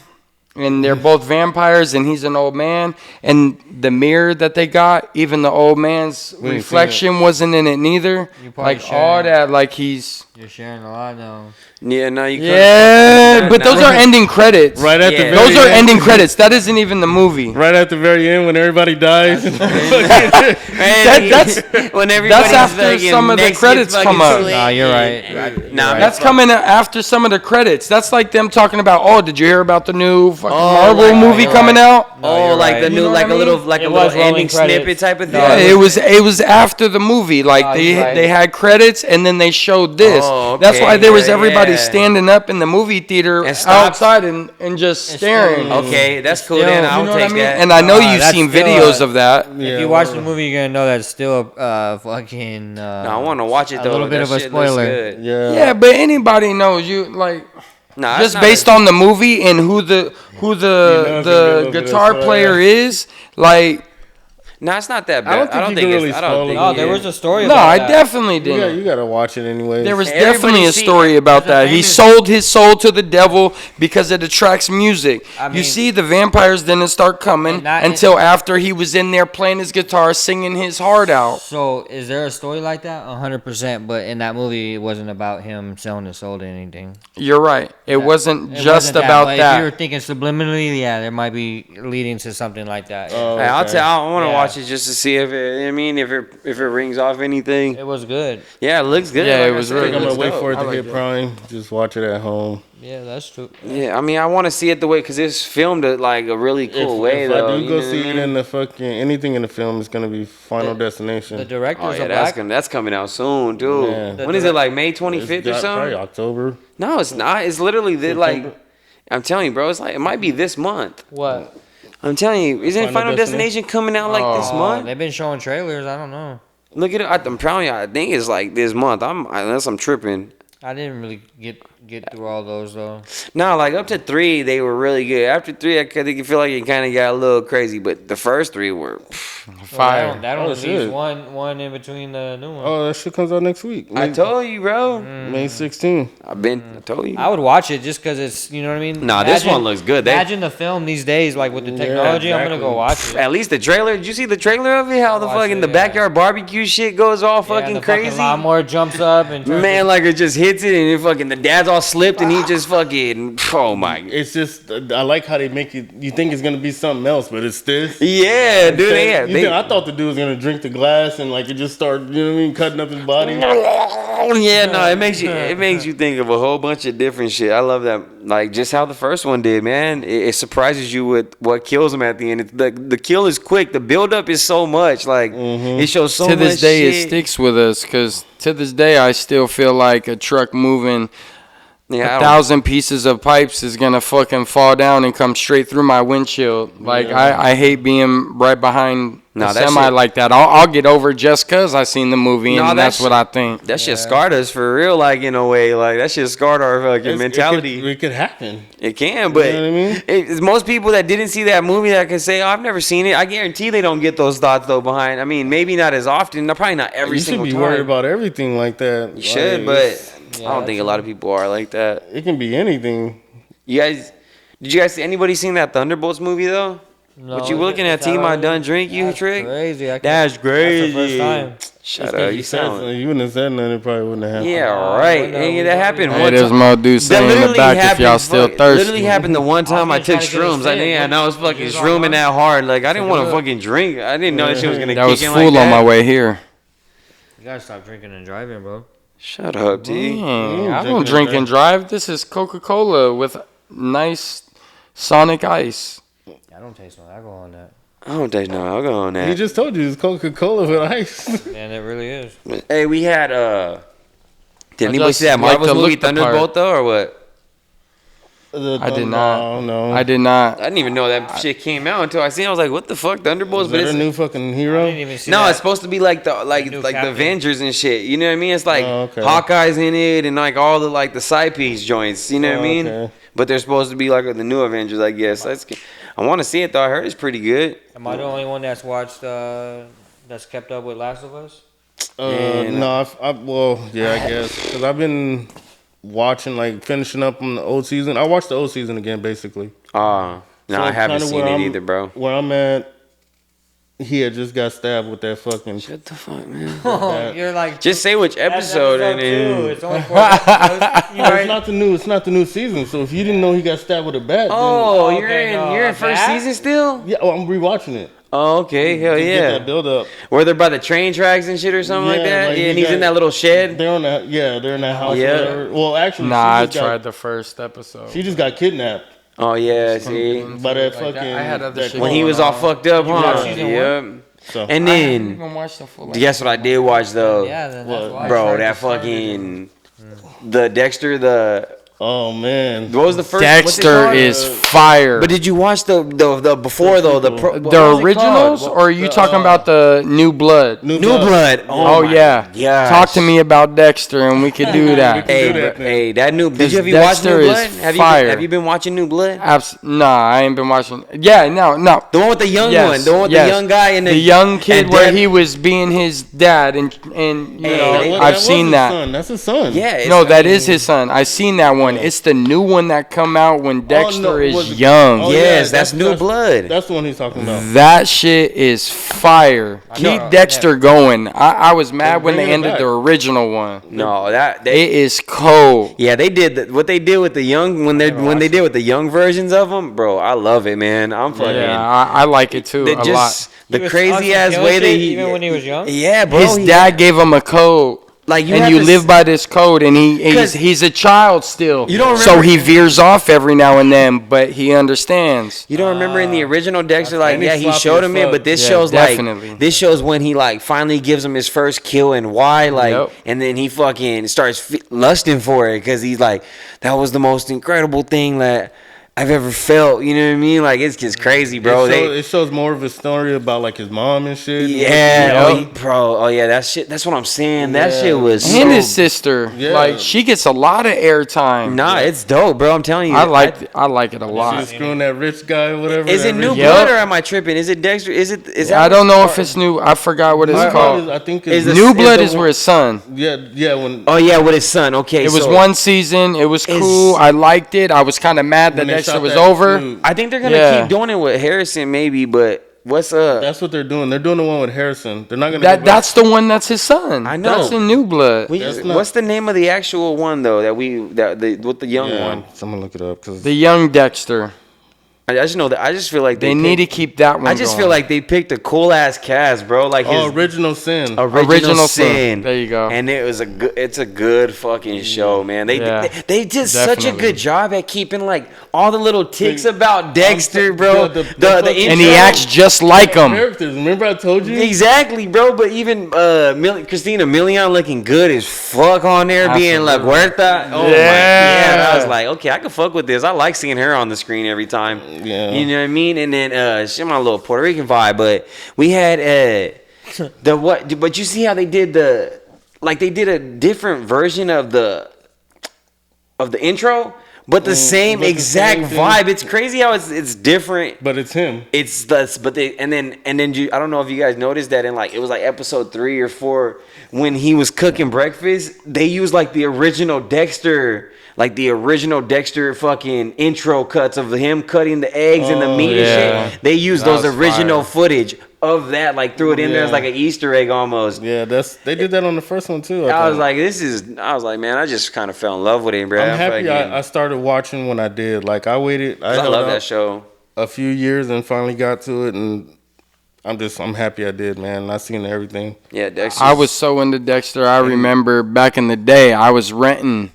and they're both vampires, and he's an old man, and the mirror that they got, even the old man's reflection wasn't in it neither. Like all that, like he's You're sharing a lot now. Yeah, no, you can't. Yeah, but those are ending credits. Right at Yeah. the very Those are end. ending credits. That isn't even the movie. Right at the very end when everybody dies. That's when everybody's after fucking some of the necks credits get come fucking up. slit. Nah, you're right. Nah, That's coming after some of the credits. That's like them talking about, oh, did you hear about the new fucking Marvel like- movie you're coming out? Oh, you're like right. the You new, know what like I a little, mean? like It a was little rolling ending credits. snippet type of thing. Yeah, it was after the movie. Like Oh, they you're right. they had credits and then they showed this. Oh, That's okay, why there was yeah, everybody yeah. standing up in the movie theater And stopped. outside and just staring. Okay, that's cool. Still- Then you I'll You know what I take mean? that. And I know you've that's seen still, videos of that. If you watch the movie, you're gonna know that's still fucking. No, I want to watch it a though. little bit That of a shit looks spoiler. good. Yeah. Yeah, but anybody knows you like Nah, just that's based not on the movie and who the know it's gonna be a little bit of guitar spoiler. player is. Like, Nah, it's not that bad. I don't think you can really I don't spoil think. it. No, there was a story. no, about I that. definitely You didn't. gotta watch it anyway. There was Everybody definitely a see- story about there's a that. He famous- sold his soul to the devil because it attracts music. I You mean- see, the vampires didn't start coming And that- until after he was in there playing his guitar, singing his heart out. So, is there a story like that? 100%. But in that movie, it wasn't about him selling his soul to anything. You're right. It wasn't It just wasn't about but that. If you were thinking subliminally, yeah, there might be leading to something like that. Oh, Hey, I'll okay. tell. I want to Yeah. watch it just to see if it. I mean, if it rings off anything. It was good. Yeah, it looks good. Yeah, like it I was said. really I think I'm good. gonna wait dope. for it I to like hit it. Prime. Just watch it at home. Yeah, that's true. Yeah, I mean, I want to see it the way because it's filmed it like a really cool way if though. I do you go know what see I it mean? in the fucking anything in the film, it's gonna be Final Destination. The director's Oh yeah, a that's black. that's coming out soon, dude. Yeah. When is it? Like May It's 25th or got- Probably something? October. No, it's not. It's literally like. September. I'm telling you, bro. It's like it might be this month. What? I'm telling you, isn't Final Final Destination? Destination coming out like this Oh, month? they've been showing trailers. I don't know. Look at it. I'm telling you, I think it's like this month. Unless I'm tripping. I didn't really get through all those though. No, like up to 3, they were really good. After 3, I think feel like it kind of got a little crazy. But the first 3 were. Fire. That Oh, only shit. leaves one in between the new one. Oh, that shit comes out next week. I told you, bro. May 16th. I told you. I would watch it just because it's, you know what I mean. Nah, this one looks good. They- Imagine the film these days, like with the technology. I'm gonna go watch it. At least the trailer. Did you see the trailer of it? How the watched fucking it, the yeah. backyard barbecue shit goes all Yeah, fucking the crazy. lawnmower jumps up and turns Man, like it just hits it and it fucking the dad's all slipped and he just fucking oh my. It's just I like how they make it. You think it's gonna be something else, but it's this. Yeah, dude. Yeah, You think- I thought the dude was gonna drink the glass and like it just start, you know what I mean, cutting up his body. yeah, no, it makes you think of a whole bunch of different shit. I love that, like just how the first one did, man. It surprises you with what kills him at the end. The kill is quick. The build up is so much. Like it shows so To much. this day, shit. it sticks with us because to this day, I still feel like a truck moving Yeah, I a don't- 1,000 pieces of pipes is gonna fucking fall down and come straight through my windshield. Like I hate being right behind Nah, a that semi shit- like that. I'll get over it just cause I seen the movie and Nah, that's that what I think. That shit scarred us for real, like in a way. Like that shit scarred our fucking It mentality. could happen. It can, but You know what I mean? it's most people that didn't see that movie that can say, "Oh, I've never seen it." I guarantee they don't get those thoughts though behind. I mean, maybe not as often. Probably not every You should single be time. worried about everything like that. You should, Like, but it's- I don't think a lot of people are like that. it can be anything. You guys, did you guys see anybody seen that Thunderbolts movie though? No, What you is looking it- at? is that Team I already- done drink you That's trick? Crazy. That's That's crazy. the first time. Shut Just up, 'cause you said sound. something, you wouldn't have said nothing, it probably wouldn't have happened. Yeah, Oh, right. no, Hey, we that don't- happened Hey, one there's time. my dude That saying in the literally back if happened. y'all still thirsty. Literally happened the one time I was gonna took try to get a shrooms. I sip. and I was fucking You was shrooming on that hard. Like I didn't want to look. fucking drink. I didn't know that shit was gonna That kick was in full like that. on my way here. You gotta stop drinking and driving, bro. Shut up, D. I don't drink and drive. This is Coca-Cola with nice Sonic ice. I don't taste no alcohol in that. I don't taste no alcohol on He that. just told you it's Coca-Cola with ice. And it really is. Hey, we had Did I anybody just see that like Marvel to movie look the Thunderbolt though, or what? I did not. No. I did not. I didn't even know that shit came out until I seen it. I was like, what the fuck, Thunderbolts? Is But that it's a new fucking I hero? didn't even see no, that. it's supposed to be like the new the Captain. Avengers and shit. You know what I mean? It's like Oh, okay. Hawkeye's in it and like all the like the side piece joints. You know what I Oh, mean? okay. But they're supposed to be like the new Avengers, I guess. I want to see it though. I heard it's pretty good. Am I the only one that's watched, that's kept up with Last of Us? No, well, yeah, I guess. Because I've been watching, like, finishing up on the old season. I watched the old season again, basically. No, So I haven't kinda seen where it I'm- either, bro. Where I'm at, he had just got stabbed with that fucking. Shut the fuck, man. Oh, you're like Just say which episode and then. It's only 4 episodes. You It's not the new. It's not the new season. So if you didn't know he got stabbed with a bat, Oh, Okay, you're in first that? season still? then, yeah. Oh, I'm rewatching it. Oh, okay, hell To get that yeah. build up. Where they're by the train tracks and shit or something like that. like Yeah, he and he's got- in that little shed. They're on that. Yeah, they're in that house. Yeah. or whatever. Well, actually, Nah, I she just tried got, the first episode. she just got kidnapped Oh yeah, see. by that fucking. I had other that shit When he going was all on. fucked up, You huh? watched season Yep. So And I haven't then even watched the full. guess what I did watch though? Yeah, then What? that's why. I Bro, tried that to start it. fucking the Dexter, oh man, what was the first what's it Dexter called? is fire. But did you watch the before though the prequel. what the was it originals, called? or are you talking about the New Blood? New Blood? Oh my yeah. gosh. Talk to me about Dexter, and we could do that. Hey, do that bro, then. hey, that new. Did Because you have you watched Dexter New is Blood? fire. Have you been watching New Blood? Nah, I ain't been watching. Yeah, no. The one with the young Yes, one, the one with yes. the young guy and The young kid and where Deb- he was being his dad, and you Hey, know, that- I've was seen his that. Son. That's his son. Yeah, it's- No, I that mean, is his son. I seen that one. It's the new one that come out when Dexter no, is was it- young. Oh, Yes, that's New Blood. That's the one he's talking about. That shit is fire. Keep Dexter going. I was mad when they bringing it ended back. the original one. No, that It is cold. yeah, they did what they did with the young when they did with the young versions of them, bro. I love it, man. I'm fucking. Yeah, I like it too they a lot. just the He was crazy constantly ass killing way that shit he even when he was young? Yeah, bro. His dad gave him a code. like you And have you to live by this code, and 'Cause he's a child still. You don't so remember- he veers off every now and then, but he understands. You don't remember in the original Dexter, like and he's yeah, he sloppy showed as him it, fuck. but this Yeah, shows definitely. like this shows when he like finally gives him his first kill and why, like, Yep. and then he fucking starts lusting for it because he's like, that was the most incredible thing that I've ever felt. You know what I mean? Like it's just crazy, bro. It shows more of a story about like his mom and shit. Yeah, Yep. bro. Oh yeah, that shit. That's what I'm saying. That Yeah. shit was. And so, his sister, Yeah. like she gets a lot of airtime. Nah, it's dope, bro. I'm telling you. I like it a lot. She's screwing that rich guy, or whatever. Is it that New rich- Yep. Blood or am I tripping? Is it Dexter? Is that I don't know if it's new. I forgot what it's New Blood called. is- I think Is it's, it- New Blood the is one- where his son. yeah. When Oh yeah, with his son. Okay, It was so one season. It was cool. I liked it. I was kind of mad that when they Dexter shot was that over. dude, I think they're gonna Yeah. keep doing it with Harrison, maybe. But what's up? that's what they're doing. They're doing the one with Harrison. They're not gonna. That go back- that's the one that's his son. I know. That's in New Blood. That's not- What's the name of the actual one though with the young yeah, one? someone look it up because The young Dexter. I just know that. I just feel like They need to keep that one. I just going. feel like they picked a cool ass cast, bro. Like his Original Sin. original Sin. sin. There you go. And it was it's a good fucking show, man. They did such a Definitely. good job at keeping like all the little ticks about Dexter, bro. the The fucking- intro. and he acts just like him. Characters. Remember I told you? Exactly, bro. But even Christina Milian looking good as fuck on there, being like Absolutely. Huerta. Oh Yeah. my, I was like, okay, I can fuck with this. I like seeing her on the screen every time. Yeah. You know what I mean? And then she my little Puerto Rican vibe. But we had the what? But you see how they did they did a different version of the intro, but the same but the exact same thing. vibe. It's crazy how it's different. But it's him. It's the but they and then I don't know if you guys noticed that in like it was like episode 3 or 4 when he was cooking breakfast, they used like the original Dexter fucking intro cuts of him cutting the eggs and the meat yeah. and shit. They used That those was original fire. footage of that, like threw it in there as Yeah. like an Easter egg almost. Yeah, they did that on the first one too. I was think. like, I was like, man, I just kind of fell in love with it, bro. I'm happy Fucking- I started watching when I did. Like I waited. I I held love out that show. a few years and finally got to it, and I'm happy I did, man. I seen everything. Yeah, Dexter. I was so into Dexter. I remember back in the day, I was renting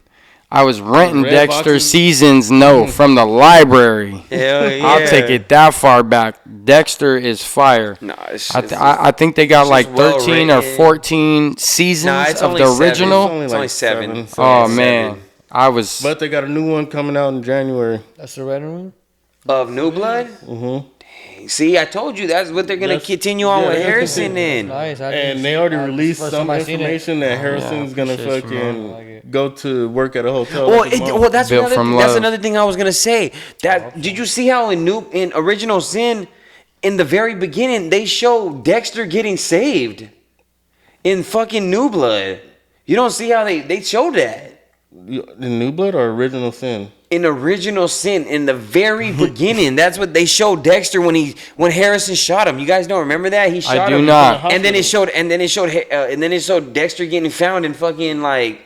Red Dexter boxes? seasons. No, from the library. Hell yeah. I'll take it that far back. Dexter is fire. No, I think they got it's like just well 13 or written. 14 seasons Nah, it's of only the 7. original. It's only 7. Oh Yeah, man, 7. I was. But they got a new one coming out in January. That's the red one. Of New Blood? Mm-hmm. See, I told you that's what they're gonna That's- continue on yeah, with they're Harrison continuing. then. Nice. And they already released first some time I seen it. information that Harrison's gonna appreciate you, fucking I like it. go to work at a hotel. Well, with his mom. well, that's Built another. from That's love. another thing I was gonna say. That did you see how in Original Sin, in the very beginning, they show Dexter getting saved in fucking New Blood. You don't see how they showed that. In New Blood or Original Sin? In Original Sin, in the very beginning, that's what they showed Dexter when Harrison shot him. You guys don't remember that? He shot him. do not. And then it showed Dexter getting found and fucking like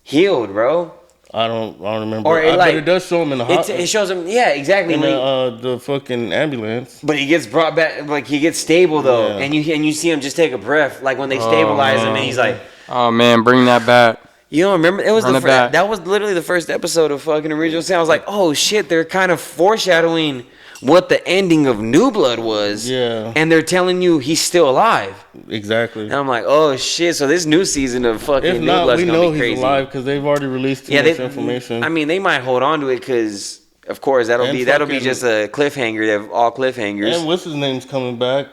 healed, bro. I don't remember. Or But it does show him in the hospital. It shows him, yeah, exactly. In the fucking ambulance. But he gets brought back, like he gets stable though, Yeah. and you see him just take a breath, like when they stabilize him, and he's like, Oh man, bring that back. you don't remember? It was Run it back. that was literally the first episode of fucking Original Sin. I was like, oh shit, they're kind of foreshadowing what the ending of New Blood was. Yeah. And they're telling you he's still alive. Exactly. And I'm like, oh shit, so this new season of fucking If New not, Blood's we gonna know be he's crazy. alive because they've already released too much information. I mean, they might hold on to it because, of course, that'll And be fucking- just a cliffhanger. They have all cliffhangers. And what's his name's coming back?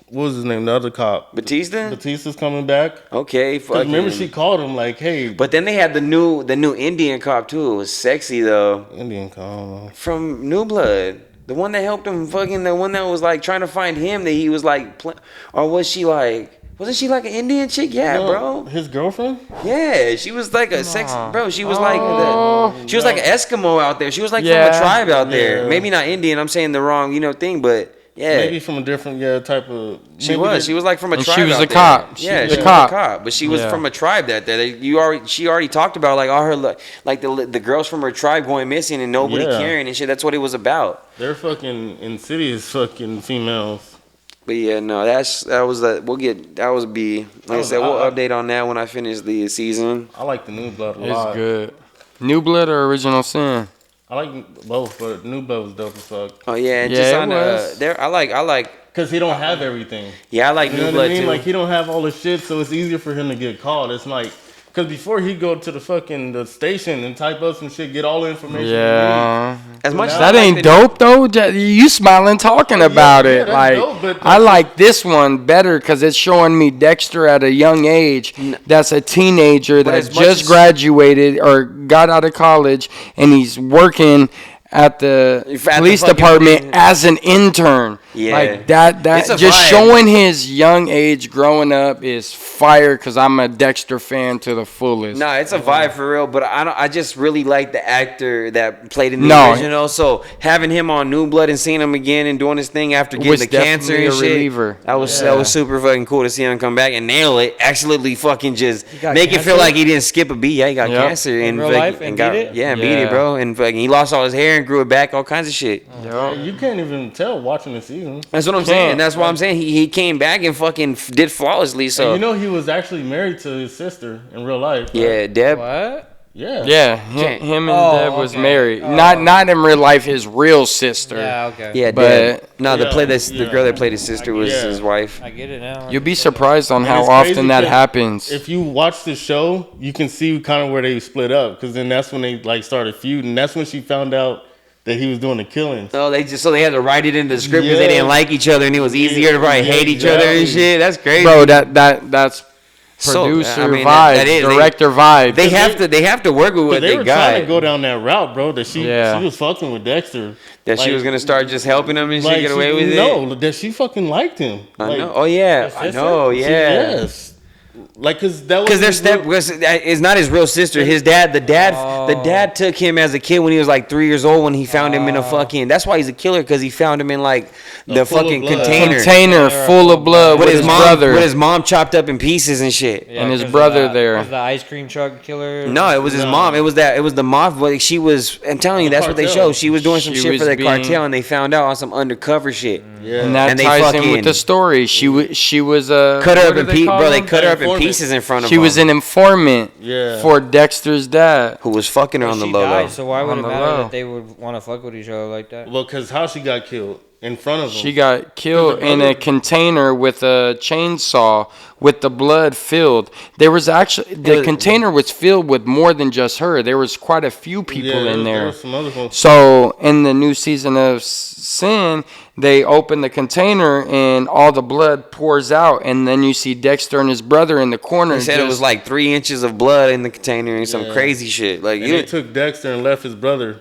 What was his name? The other cop. Batista? Batista's coming back. Okay, 'Cause fucking. remember she called him like, "Hey." But then they had the new Indian cop too. It was sexy though. Indian cop. I don't know. From New Blood. The one that helped him fucking, the one that was like trying to find him, that he was like, or was she like, wasn't she like an Indian chick? Yeah, No, bro. His girlfriend? Yeah, she was like a sex, bro. She was like she was like an Eskimo out there. She was like from Yeah. a tribe out there. Yeah. Maybe not Indian. I'm saying the wrong, thing, but yeah. Maybe from a different type of. She was like from a And tribe. she was out a there. cop. She Yeah, was she a was cop. a cop, but she was Yeah. from a tribe she already talked about like all her like the girls from her tribe going missing and nobody Yeah. caring and shit. That's what it was about. They're fucking insidious fucking females. But yeah, no, that was B. Like I said, we'll update on that when I finish the season. I like the New Blood a lot. It's good. New Blood or Original Sin? I like both, but New Blood was dope as fuck. Oh yeah, and Yeah, just it on was. there, I like. Cause he don't have everything. Yeah, I like You New know what Blood I mean? too. Like he don't have all the shit, so it's easier for him to get caught. It's like, cause before he'd go to the station and type up some shit, get all the information. Yeah. As much as That I like ain't the- dope though. You smiling talking about yeah, it. that's Like dope, but- I like this one better because it's showing me Dexter at a young age. That's a teenager But that's as much just as- graduated or got out of college, and he's working at the At the police fucking department police- as an intern. Yeah. Like that It's a just vibe. showing his young age growing up is fire because I'm a Dexter fan to the fullest. No, it's a vibe for real, but I just really like the actor that played in the No. original. So having him on New Blood and seeing him again and doing his thing after getting Was the cancer definitely and a shit, reliever. that was super fucking cool to see him come back and nail it. Absolutely fucking just got make it feel cancer? like he didn't skip a beat. Yeah, he got Yep. cancer In real fucking- life and got beat it? Yeah, beat Yeah. it, bro. And fucking he lost all his hair and grew it back, all kinds of shit. Yup. You can't even tell watching the season. That's what I'm saying. That's why I'm saying he came back and fucking did flawlessly. So And you know he was actually married to his sister in real life. Right? yeah, Deb. What? Yeah. Yeah, Jan- him and Oh, Deb was okay. married. Oh. Not in real life, his real sister. Yeah, okay. Yeah, But- Deb. No, the Yeah. girl that played his sister was Yeah. his wife. I get it now. You'll be surprised on And how it's crazy often that 'cause happens. If you watch the show, you can see kind of where they split up. Because then that's when they like started feuding. That's when she found out that he was doing the killings. Oh, they had to write it in the script because they Yeah. didn't like each other and it was easier to probably Yeah, hate each other and exactly. shit. That's crazy. Bro, that's So, producer I mean, vibe, that is- director vibe. they have to work with what They they were trying to got. go down that route, bro. That she Yeah. was fucking with Dexter. That she Like- was gonna start just helping him and shit, like get away with it. No, that she fucking liked him. I Like, know. Oh yeah, I sister? know. she- Yeah. Yes. Like, cause that was Because their his step real- was it's not his real sister. His dad, the dad took him as a kid when he was like 3 years old when he found him in a fucking. That's why he's a killer because he found him in like the full of fucking blood. Container full of blood with his brother. with his mom chopped up in pieces and shit. And his 'cause of brother that- there. Was the ice cream truck killer? No, it was his mom. It was the mom. But she was. I'm telling you, that's what they Cartel. showed. She was doing some She shit was for the being- cartel, and they found out on some undercover shit. Yeah. And that And they ties in with fucking- the story. She was a Cut her what up do in they pieces, call bro. They them? cut her up in Informant. pieces in front of She him. was an informant Yeah. for Dexter's dad. who was fucking her on the She low. died, so why would On it the matter low. that they would want to fuck with each other like that? Well, cause how she got killed in front of him. She got killed The in a brother- container with a chainsaw with the blood filled. There was actually the container was filled with more than just her. There was quite a few people in There there. was some other folks. So in the new season of Sin, they open the container and all the blood pours out, and then you see Dexter and his brother in the corner. They said it was just- like 3 inches of blood in the container and some Yeah. crazy shit. Like And you, they took Dexter and left his brother.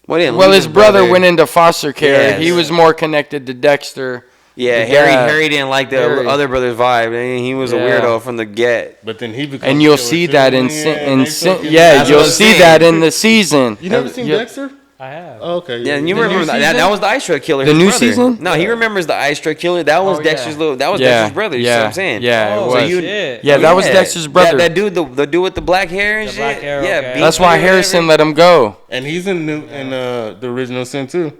well, well, his brother went into foster care. Yes. He was more connected to Dexter. Yeah, The Harry dad. Harry didn't like the Harry. other brother's vibe. He was a Yeah. weirdo from the get. But then he becomes. And you'll killer see too. that Yeah, they yeah, That's you'll what I'm see saying. that in the season. You never seen Yeah. Dexter? I have. Oh, okay. Yeah, and you The remember new that? season? That was the ice truck killer. The his new brother. season? No, he remembers the ice truck killer. That was Oh, Dexter's yeah. little. That was Yeah, Dexter's brother. You see yeah, what I'm saying? yeah, it Oh, was. shit. Yeah, that was Dexter's brother. That dude, the dude with the black hair and The shit. black hair, Yeah, okay. Beat That's why or Harrison whatever. let him go. And he's in the original Sin too.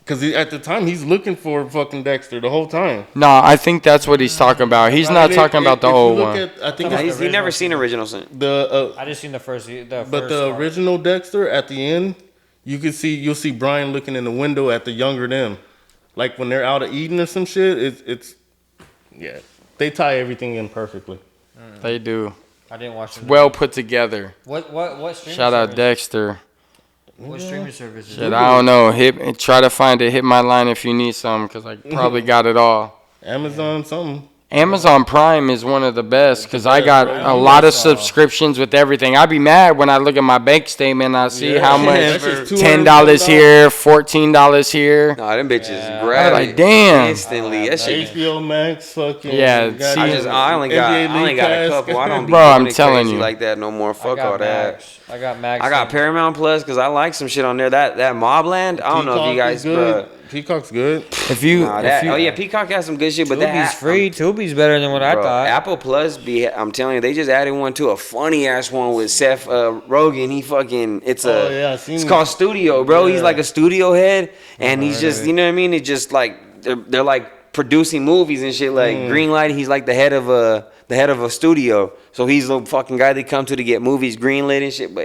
Because at the time he's looking for fucking Dexter the whole time. No, I think that's what he's talking about. He's not talking about the If you old look one. at- I think Nah, it's he never seen Original Sin. I just seen the first. but the original Dexter at the end, you'll see Brian looking in the window at the younger them, like when they're out of eating or some shit. It's yeah, they tie everything in perfectly. They do. I didn't watch it. Well put together. What streaming Shout out service? Dexter. What streaming service is Shit, it? I don't know. Try to find it. Hit my line if you need some, because I probably got it all. Amazon something. Amazon Prime is one of the best because I got a lot of subscriptions with everything. I'd be mad when I look at my bank statement and I see how much That's just $10 here, $14 here. No, them bitches I grab was it like, damn. instantly. That shit. HBO Max, fucking. Yeah, got see, it. I only got a couple. I don't be Bro, I'm doing it telling crazy you. like that no more. I Fuck got all that. Max. I got Max. I got Paramount Plus because I like some shit on there. That Mobland. I don't know if you Peacock guys, is good. bro. Peacock's good. If you, Nah, if you oh yeah, Peacock has some good shit, but Tubi's that free. Tubi's better than what I Bro, thought. Apple Plus I'm telling you, they just added one to a funny ass one with Seth Rogen. He fucking it's I seen it's it. called Studio, bro. He's Yeah. like a studio head, and he's just you know what I mean. It's just like they're like producing movies and shit. Like Greenlight, he's like the head of a studio. So he's the fucking guy they come to get movies greenlit and shit.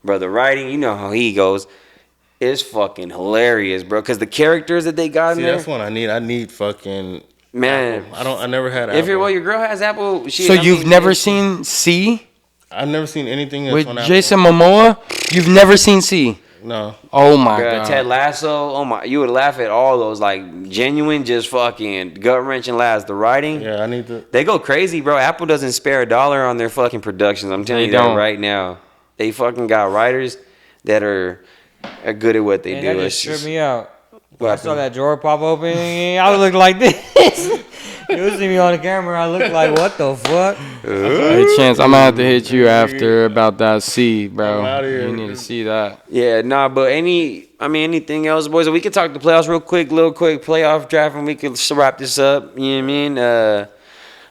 But the writing, you know how he goes. It's fucking hilarious, bro. Cause the characters that they got See, in there, that's what I need. I need fucking. man. Apple. I never had Apple. If your girl has Apple, so you've never seen C I've never seen anything else with on Apple. Jason Momoa? You've never seen C? No. Oh my Bruh, god. Ted Lasso, oh my, you would laugh at all those like genuine, just fucking gut wrenching laughs. The writing, Yeah, I need to. they go crazy, bro. Apple doesn't spare a dollar on their fucking productions. I'm telling They you that don't. right now. They fucking got writers that are good at what they Man, do. that It's just tripped just, me out. What I saw happened? that drawer pop open. I looked like this. You see me on the camera. I look like, what the fuck? Hey, Chance, I'm gonna have to hit you after about that C, bro. I'm outta here. You need to see that. Yeah, nah, but anything else, boys? We could talk the playoffs real quick, playoff draft, and we could wrap this up. You know what I mean?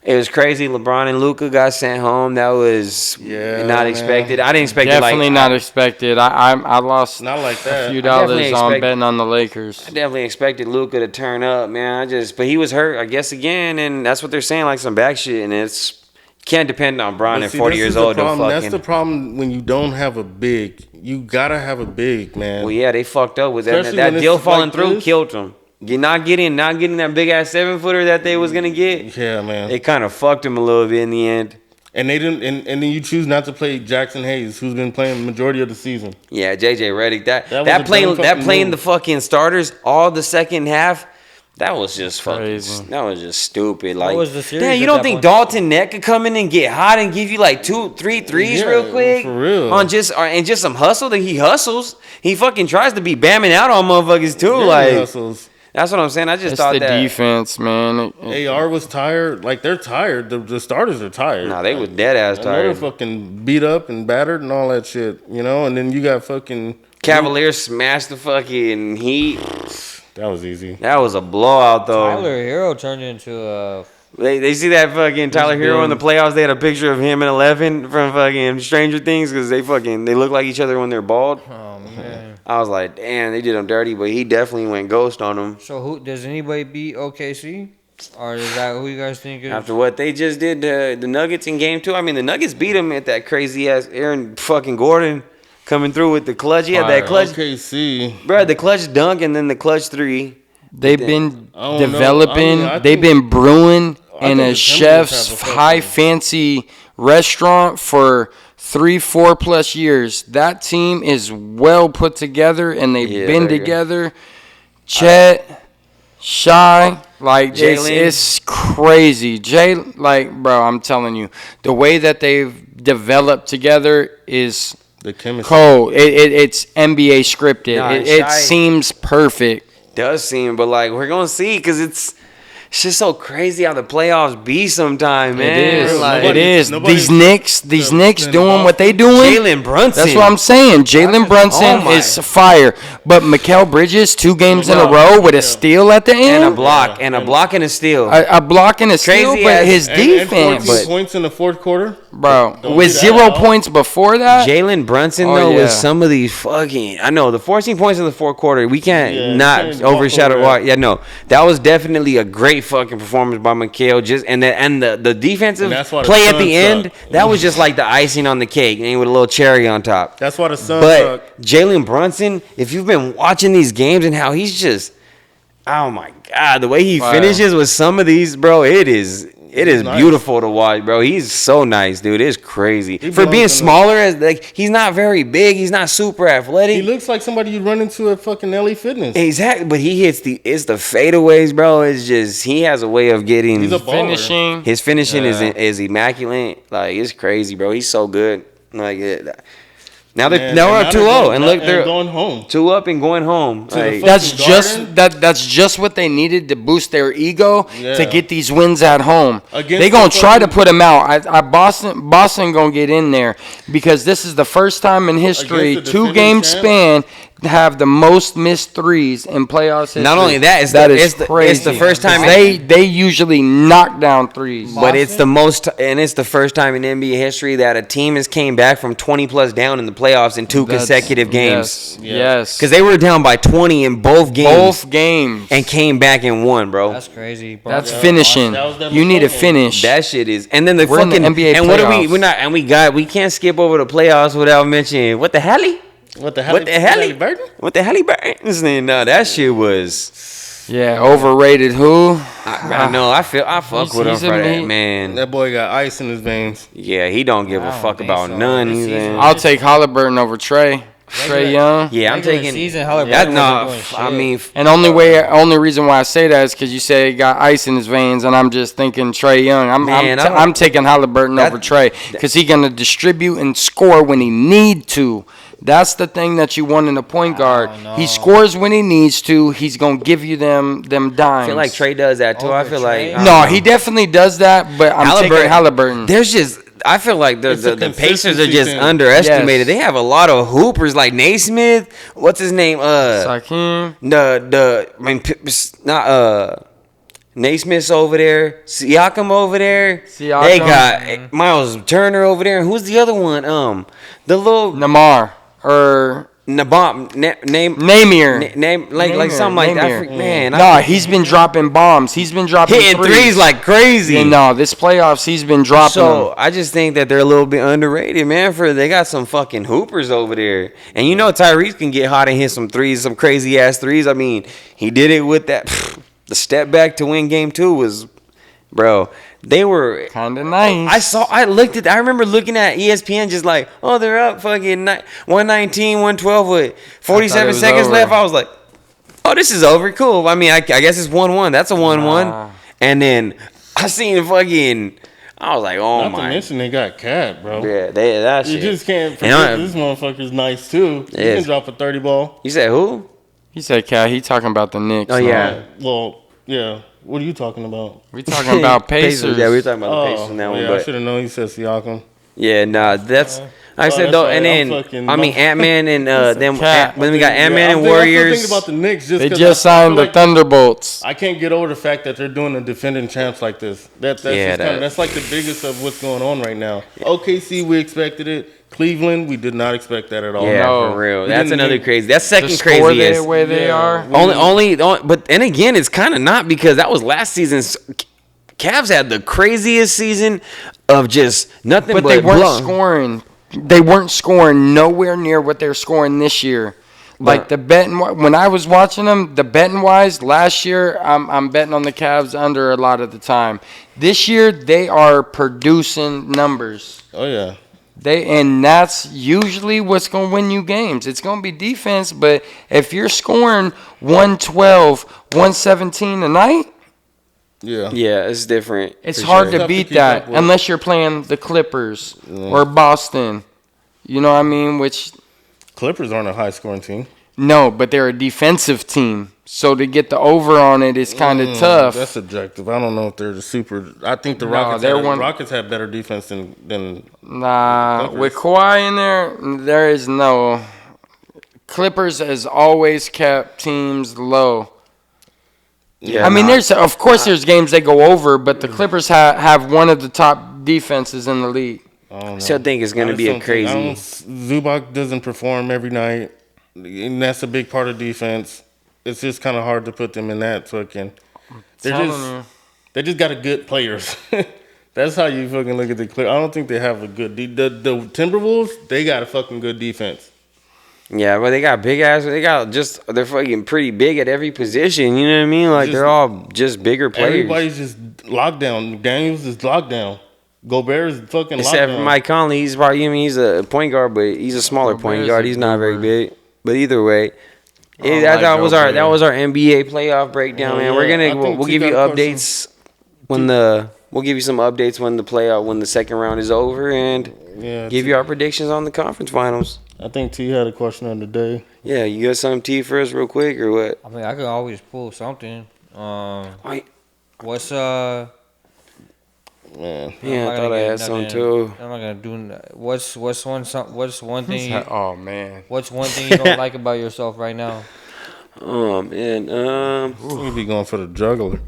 It was crazy. LeBron and Luka got sent home. That was not man. expected. I didn't expect Definitely it. not expected. I lost Not like a that. few definitely dollars on expect- betting on the Lakers. I definitely expected Luka to turn up, man. But he was hurt, I guess, again, and that's what they're saying, like some back shit. And can't depend on Bron But at see, 40 this years is the old to problem. That's fucking. the problem when you don't have a big. You gotta have a big, man. Well, yeah, they fucked up with that. Especially That when deal it's falling like through this. killed them. Not getting that big ass 7-footer that they was gonna get. Yeah, man. It kind of fucked him a little bit in the end. And they didn't. And then you choose not to play Jackson Hayes, who's been playing the majority of the season. Yeah, JJ Redick. That was a That dumb playing fucking the move. fucking starters all the second half. That was just Crazy. fucking. That was just stupid. Like, was the series damn, you at don't that think point? Dalton Neck could come in and get hot and give you like 2-3 threes Yeah, real quick? for real. On just some hustle that he hustles. He fucking tries to be bamming out on motherfuckers too. Yeah, like, hustles. that's what I'm saying. I just It's thought the that. defense, man. AR was tired. Like they're tired. The starters are tired. Nah, they was dead ass I know they're tired. fucking beat up and battered and all that shit. You know, and then you got fucking Cavaliers smashed the fucking Heat. That was easy. That was a blowout though. Tyler Hero turned into a. They see that fucking Tyler Hero in the playoffs. They had a picture of him and 11 from fucking Stranger Things because they look like each other when they're bald. Oh man. I was like, damn, they did him dirty, but he definitely went ghost on him. So who does anybody beat OKC? Or is that who you guys think is? After what they just did to the Nuggets in game 2, I mean, the Nuggets beat him at that crazy ass Aaron fucking Gordon coming through with the clutch. He had that clutch, OKC. bro, the clutch dunk and then the clutch 3. They've been I don't know. developing. I They've think- been brewing I in think a the Timberwolves chef's have a fucking- high fancy restaurant for 3-4 plus years. That team is well put together and they've Yeah, been there you go. together. Chet, Shy, like Jalen. it's crazy. Jay, like bro, I'm telling you, the way that they've developed together is The chemistry. cold. It's NBA scripted. Nah, It Shai- seems perfect. Does seem, but like we're gonna see because it's just so crazy how the playoffs be sometime, man. It is. Like, It is. nobody's- These Knicks doing what they doing. Jalen Brunson. That's what I'm saying. Jalen Brunson Oh my. is fire. But Mikal Bridges, 2 games in a row with a steal at the end. and a block, and a block and a steal. A block and a steal, Crazy but ass- his And defense, 14 points in the fourth quarter. bro, Don't with do that 0 at all. points before that. Jalen Brunson Oh, though yeah. with some of these fucking, I know the 14 points in the fourth quarter. We can't Yeah, not you can't overshadow. walk over that. Yeah, no, that was definitely a great fucking performance by Mikal. Just and the defensive And that's why the play at Suns the end, suck. that was just like the icing on the cake, and with a little cherry on top. That's why the Suns But suck. Jalen Brunson, if you've been watching these games and how he's just, oh my god, the way he Fire. finishes with some of these, bro, it is nice. beautiful to watch, bro. He's so nice, dude. It's crazy He for being belongs in the- smaller. As like he's not very big, he's not super athletic. He looks like somebody you'd run into at fucking LA Fitness. Exactly, but he hits the fadeaways, bro. It's just he has a way of getting He's a baller. finishing. his finishing Yeah. is immaculate. Like it's crazy, bro. He's so good. Like now they're Man, now we're and up they're 2-0 going- and look they're going home. 2 up and going home. To the Like, fuck- That's fucking just Garden? that's just what they needed to boost their ego Yeah. to get these wins at home. Against They gonna the try to fucking- put them out. Boston gonna get in there because this is the first time in history Against the 2 defending game champ? span have the most missed threes in playoffs. History. Not only that, it's that the- is it's the- crazy. it's the first time they usually knock down threes. but it's the most, and it's the first time in NBA history that a team has came back from 20 plus down in the playoffs in 2 That's- consecutive games. Yes. Because they were down by 20 in both games both games. and came back and won, bro. That's crazy, bro. That's finishing. that was them You need to playing. finish. That shit is, and then the We're in the fucking NBA and what are playoffs. we're not, and we can't skip over the playoffs without mentioning what the hell? What the hell? What the hell? Burton? What the hell? No, that shit was. Yeah, overrated. Who? I know. I fuck with him He's for a that, mean- man. That boy got ice in his veins. Yeah, he don't give a I don't fuck think about so. none. This He's season- in. I'll take Halliburton over Trey. Trey Young. Yeah, I'm Regular taking. season, Halliburton That, wasn't no, doing I shit. mean, And only reason why I say that is because you say he got ice in his veins, and I'm just thinking Trey Young. Man, I don't- I'm taking Halliburton That- over Trey because he's gonna distribute and score when he need to. That's the thing that you want in a point guard. don't He know. scores when he needs to. He's gonna give you them dimes. I feel like Trey does that too. I Over feel Trey? like No, he definitely does that, but I'm taking Halliburton. There's just. I feel like It's a the Pacers are consistency just thing. underestimated. Yes. They have a lot of hoopers like Naismith. What's his name? Sakim. I mean, not Naismith's over there. Siakam over there. Siakam. They got Miles Turner over there. And who's the other one? The little Namar or Nabom name Namir. name like something like that. Namir. Man, Nah, he's been dropping bombs. He's been dropping hitting threes like crazy. Yeah, no, this playoffs he's been dropping So them. I just think that they're a little bit underrated, man. They got some fucking hoopers over there, and you know Tyrese can get hot and hit some threes, some crazy ass threes. I mean, he did it with that. The step back to win game 2 was, bro. They were. Kind of nice. I remember looking at ESPN just like, oh, they're up fucking 119, 112 with 47 was seconds over. left. I was like, oh, this is over. Cool. I mean, I guess it's 1-1. That's a 1-1. Nah. And then I seen fucking. I was like, oh Not to my. mention they got Cat, bro. Yeah, that You shit. just can't And forget I- this motherfucker's nice too. He Yes. can drop a 30 ball. You said who? He said, "Cat." He talking about the Knicks. Oh, no. yeah. Well, yeah. What are you talking about? We talking about Pacers. Yeah, we were talking about the Pacers in that one. yeah, I But should have known you said Siakam. yeah, nah, that's. I said that's though, all and right. I'm then fucking- I mean Ant Man and then Cat. when we got Ant Man Yeah, and I'm Warriors. thinking about the Knicks just They 'cause just I feel signed the like Thunderbolts. I can't get over the fact that they're doing the defending champs like this. That's Yeah, that's like the biggest of what's going on right now. OKC, we expected it. Cleveland, we did not expect that at all. Yeah, No. for real. We That's didn't another even- crazy. That's The second score craziest. the way they Yeah. are. Only, but then again, it's kind of not because that was last season's. Cavs had the craziest season of just nothing But but they weren't blow. scoring. They weren't scoring nowhere near what they're scoring this year. Like the betting, when I was watching them, the betting wise, last year I'm betting on the Cavs under a lot of the time. This year they are producing numbers. Oh yeah. And that's usually what's gonna win you games. It's gonna be defense, but if you're scoring 112, 117 a night, Yeah. Yeah, it's different. it's for hard sure. to Tough to beat keep up that with. unless you're playing the Clippers or Boston. You know what I mean? Which Clippers aren't a high scoring team. no, but they're a defensive team. So to get the over on it is kind of tough. That's subjective. I don't know if they're the super. I think the No, Rockets have better defense than Nah, Clippers. with Kawhi in there is no. Clippers has always kept teams low. Yeah, I mean, there's games they go over, but the Clippers have one of the top defenses in the league. I still think it's going to be a crazy. Zubac doesn't perform every night, and that's a big part of defense. It's just kind of hard to put them in that fucking. They just got a good players. That's how you fucking look at the Clippers. I don't think they have a good. The Timberwolves, they got a fucking good defense. Yeah, but they got big ass. They're fucking pretty big at every position. You know what I mean? Like they're all just bigger players. Everybody's just locked down. Daniels is locked down. Gobert is fucking locked Except down. for Mike Conley, he's a point guard, but he's a smaller point guard. He's not very big. But either way, that was our NBA playoff breakdown, man. We'll give you updates we'll give you some updates when the second round is over, and give you our predictions on the conference finals. I think T had a question of the day. Yeah, you got something, T, for us real quick, or what? I mean, I could always pull something. What's Man. Yeah, I thought I had some too. I'm not gonna do. What's one thing? Oh man. What's one thing you don't like about yourself right now? Oh man, We be going for the juggler.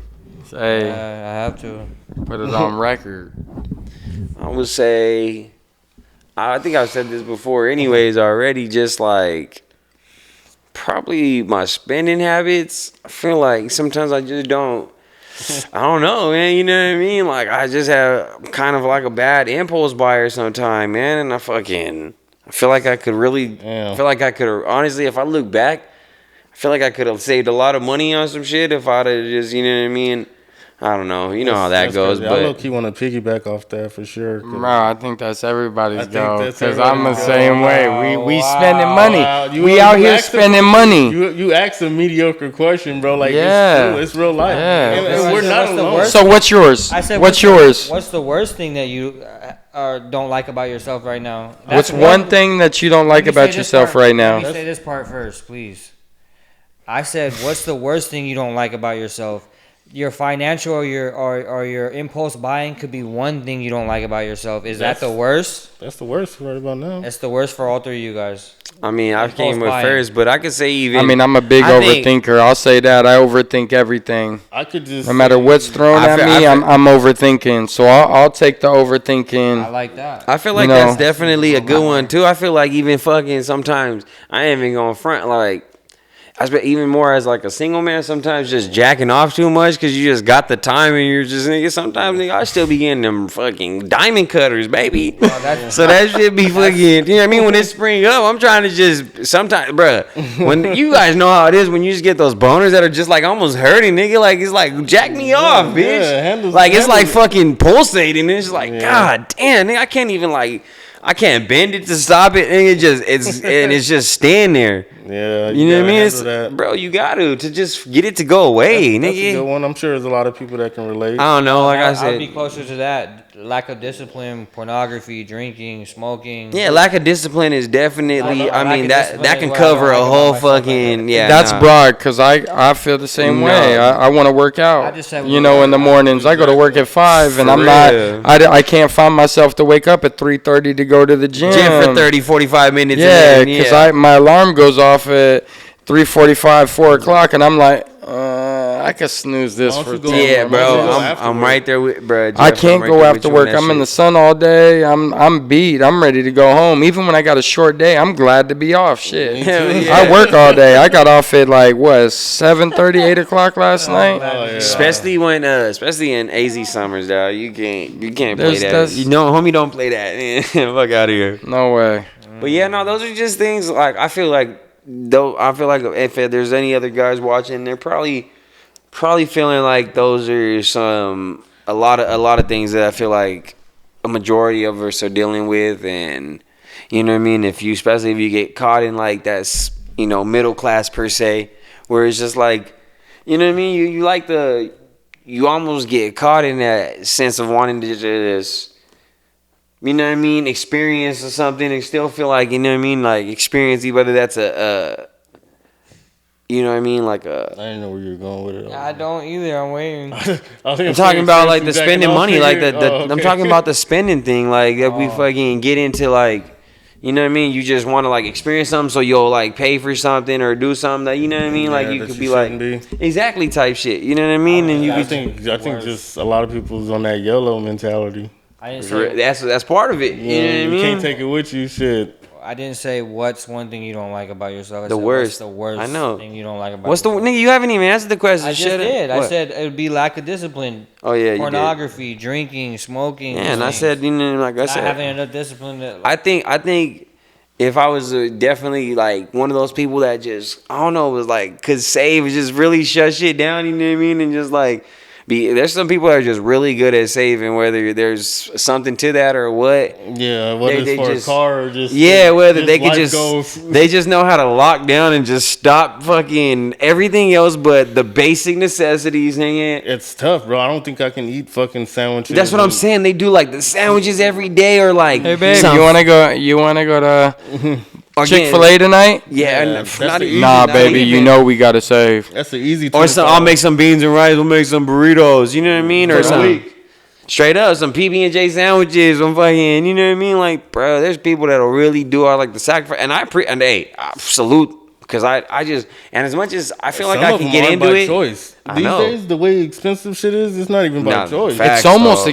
Hey, I have to put it on record. I would say, I think I've said this before anyways already, just like probably my spending habits. I feel like sometimes I just don't, I don't know, man, you know what I mean? Like I just have kind of like a bad impulse buyer sometime, man, and I feel like I could honestly, if I look back, I feel like I could have saved a lot of money on some shit if I'd have just, you know what I mean? I don't know. You know how that goes. Crazy. But I low-key want to piggyback off that for sure. Bro, I think that's everybody's goal. that's Because I'm the everybody's same goal. way. We spending money. Wow. We out here spending money. You asked a mediocre question, bro. Like, it's real life. Yeah. And we're not alone. worst? So what's yours? I said, what's yours? What's the worst thing that you don't like about yourself right now? What's one thing that you don't like Let me say about this yourself part- right now? Let me say this part first, please. I said, what's the worst thing you don't like about yourself? Your financial or your impulse buying could be one thing you don't like about yourself. Is that the worst? That's the worst right about now. That's the worst for all three of you guys. I mean, I Impulse came with buying. first, but I could say even. I mean, I'm a big I think- overthinker. I'll say that. I overthink everything. I could just No matter what's thrown I at feel- me, I feel- I'm overthinking. So I'll take the overthinking. I like that. I feel like You know. that's definitely a good one too. I feel like even fucking sometimes I ain't even going front like. I spent even more as like a single man. Sometimes just jacking off too much because you just got the time and you're just nigga. Sometimes nigga, I still be getting them fucking diamond cutters, baby. So that shit be fucking. You know what I mean? When it spring up, I'm trying to just sometimes, bruh. When you guys know how it is when you just get those boners that are just like almost hurting, nigga. Like it's like jack me off, bitch. handles- Like it's like handles- fucking pulsating. And it's like god damn, nigga. I can't even like. I can't bend it to stop it, and it's just staying there. Yeah, You know what I mean? It's, handle that. bro, you got to just get it to go away, That's a good nigga. one. I'm sure there's a lot of people that can relate. I don't know, like I I'd be said, closer to that. Lack of discipline, pornography, drinking, smoking. yeah, lack of discipline is definitely. I Lack mean of that discipline that is can what I don't cover a like about whole myself right fucking yeah. That's nah. broad because I feel the same No. way. I want to work I out. just said You know, in the mornings I go to work at 5, and For I'm real. not. I can't find myself to wake up at 3:30 to go to the gym. Gym for 30, 45 minutes. Yeah, and then, because my alarm goes off at 3:45, 4 o'clock, and I'm like, I could snooze this Why for don't you go- 10 yeah, more bro, Why don't you minutes. go I'm afterwards? right there with bro. I can't go after work. I'm in the sun all day. I'm beat. I'm ready to go home. Even when I got a short day, I'm glad to be off. Shit. Hell yeah. I work all day. I got off at like what 7:30, 8 o'clock last night. Especially when, especially in AZ summers, dog. You can't play There's- that. that's- You know, homie, don't play that. Fuck out of here. No way. But yeah, no, those are just things. Like I feel like if there's any other guys watching, they're probably feeling like those are a lot of things that I feel like a majority of us are dealing with, and you know what I mean. Especially if you get caught in like that's middle class per se, where it's just like you know what I mean. You almost get caught in that sense of wanting to just. You know what I mean? Experience or something and still feel like, you know what I mean? Like experience, whether that's You know what I mean? I didn't know where you were going with it. I don't either. I'm waiting. I'm talking about like the spending money, like I'm talking about the spending thing, like that we fucking get into, like, you know what I mean? You just want to like experience something, so you'll like pay for something or do something that, you know what I mean? Like you could be like exactly type shit. You know what I mean? And you I think just a lot of people's on that YOLO mentality. I didn't say that's part of it. You know what I mean? You can't take it with you, shit. I didn't say what's one thing you don't like about yourself. I The said, worst. What's the worst I know. thing you don't like about What's the yourself? nigga? You haven't even answered the question. I just Shut up. did. What? I said it would be lack of discipline. Oh yeah, you did. Pornography, drinking, smoking. Yeah, and I these said, things. you know, like I Not said, having enough discipline. I think if I was definitely like one of those people that just, I don't know, was like could save, just really shut shit down, you know what I mean, and just like there's some people that are just really good at saving, whether there's something to that or what. Yeah, whether it's for a car or just whether just they could they just know how to lock down and just stop fucking everything else but the basic necessities. Nigga. It's tough, bro. I don't think I can eat fucking sandwiches. That's what I'm saying. They do like the sandwiches every day, or like, Hey babe, you wanna go to Chick-fil-A tonight? Yeah, Nah, baby, you know we gotta save. That's the easy. Or I'll make some beans and rice. We'll make some burritos. You know what I mean? Or some straight up some PB&J sandwiches. Some fucking, you know what I mean? Like, bro, there's people that'll really do all like the sacrifice. And I salute, because I just, and as much as I feel like I can get into it. Choice. These days, the way expensive shit is, it's not even by choice. It's almost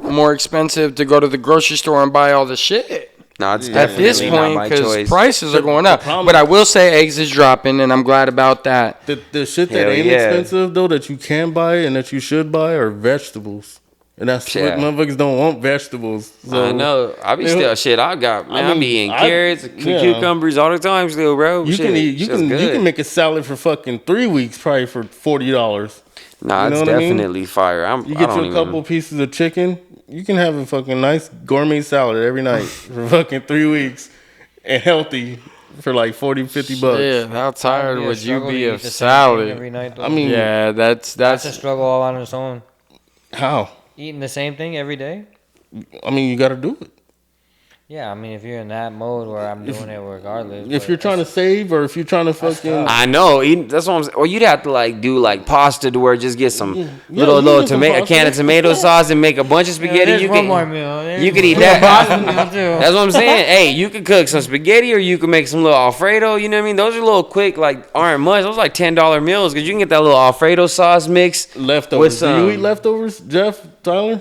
more expensive to go to the grocery store and buy all the shit. No, it's at this point, because prices are going up. problem, but I will say eggs is dropping, and I'm glad about that. The shit that ain't expensive though, that you can buy and that you should buy, are vegetables. And that's what motherfuckers don't want, vegetables. So, I know. I be still shit. I got, man. I be eating carrots, cucumbers all the time still, bro. You can make a salad for fucking 3 weeks, probably for $40. Nah, it's definitely fire. You get you a couple pieces of chicken. You can have a fucking nice gourmet salad every night for fucking 3 weeks, and healthy for like $40-$50. Yeah, how tired would you be of salad every night? Though. I mean, yeah, that's a struggle all on its own. How? Eating the same thing every day? I mean, you got to do it. Yeah, I mean, if you're in that mode where I'm doing it regardless. If you're trying to save, or if you're trying to fucking, I know. That's what I'm saying. Or you'd have to like do like pasta, to where just get some little tomato, a can of tomato sauce, and make a bunch of spaghetti. You can more meal. You could eat that. That's what I'm saying. Hey, you could cook some spaghetti, or you could make some little Alfredo. You know what I mean? Those are little quick, like aren't much. Those are like $10 meals, because you can get that little Alfredo sauce mix. Leftovers. Do you eat leftovers, Jeff, Tyler?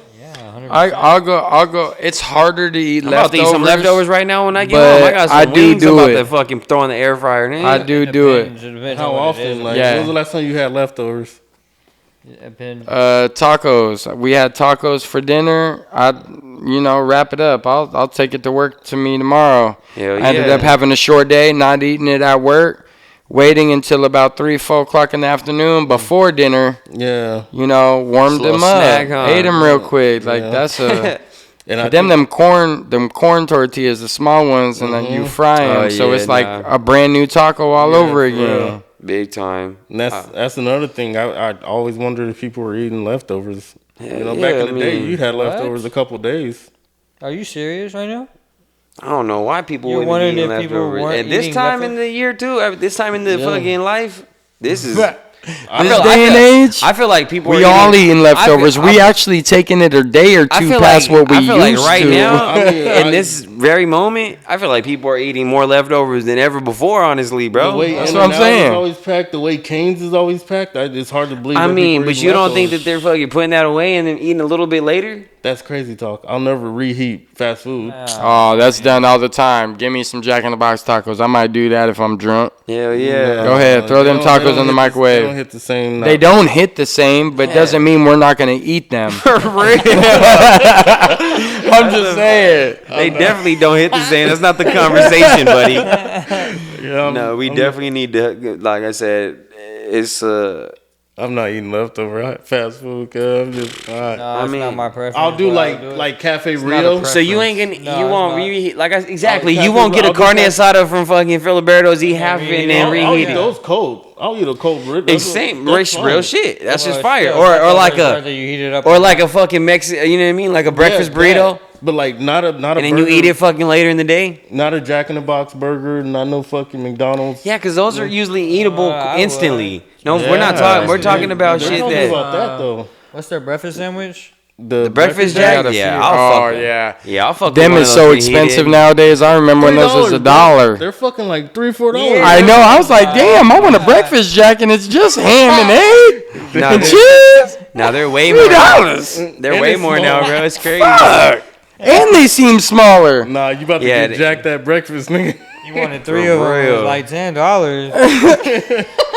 I'll go. It's harder to eat leftovers. I'm about to eat some leftovers right now when I get home. I got some wings I'm about to fucking throw in the air fryer. I do it. How often? Like, when was the last time you had leftovers? Tacos. We had tacos for dinner. Wrap it up. I'll take it to work to me tomorrow. I ended up having a short day, not eating it at work. Waiting until about 3-4 o'clock in the afternoon before dinner. Yeah. Warmed them up. Snack, huh? Ate them real quick. Like that's a. And them corn tortillas, the small ones, and then you fry them. So it's like a brand new taco all over again. Big time. And that's another thing. I always wondered if people were eating leftovers. Back in the day, you had leftovers a couple days. Are you serious right now? I don't know why people wouldn't be eating leftovers. At this time in the year, too, at this time in the fucking life, this is... This day and age, I feel like people we all eating leftovers. We actually taking it a day or two past what we used to. I feel like right now, in this very moment, I feel like people are eating more leftovers than ever before. Honestly, bro, that's what I'm saying. Always packed. The way Cane's is always packed. It's hard to believe. I mean, but you don't think that they're fucking putting that away and then eating a little bit later? That's crazy talk. I'll never reheat fast food. Oh, that's done all the time. Give me some Jack in the Box tacos. I might do that if I'm drunk. Hell yeah. Go ahead, throw them tacos in the microwave. They don't hit the same. They don't hit the same, but doesn't mean we're not going to eat them. I'm just saying. They definitely don't hit the same. That's not the conversation, buddy. No, we definitely need to, like I said, it's... I'm not eating leftover fast food, cause I'm just. I mean, not my preference. I'll do like Cafe Rio. So you ain't gonna, you won't reheat exactly. You won't get a carne asada from fucking Filiberto's, eat half of it and then reheat it. I'll eat those cold. I'll eat a cold burrito. It's same real shit. That's just fire. Or like a fucking Mexican. You know what I mean? Like a breakfast burrito. but like not a And then burger, you eat it fucking later in the day. Not a Jack in the Box burger, not no fucking McDonald's. Yeah, because those are usually eatable I instantly. would. No, we're not talking. We're talking about They're shit talking that about that though. What's their breakfast sandwich? The breakfast jack. Yeah, I'll fuck. yeah. Yeah, I'll fuck. Them with one is of so those expensive preheated. nowadays. I remember when those was $1. They're fucking like $3-4. Yeah. I know. I was like, damn, I want a breakfast jack, and it's just ham and egg No, and they're- cheese. Now they're way more. $3. They're And way it's more small. now, bro. It's crazy. Fuck. And they seem smaller. Nah, you about to Yeah, get jacked that breakfast, nigga. You wanted 3 of them, it real. was like $10.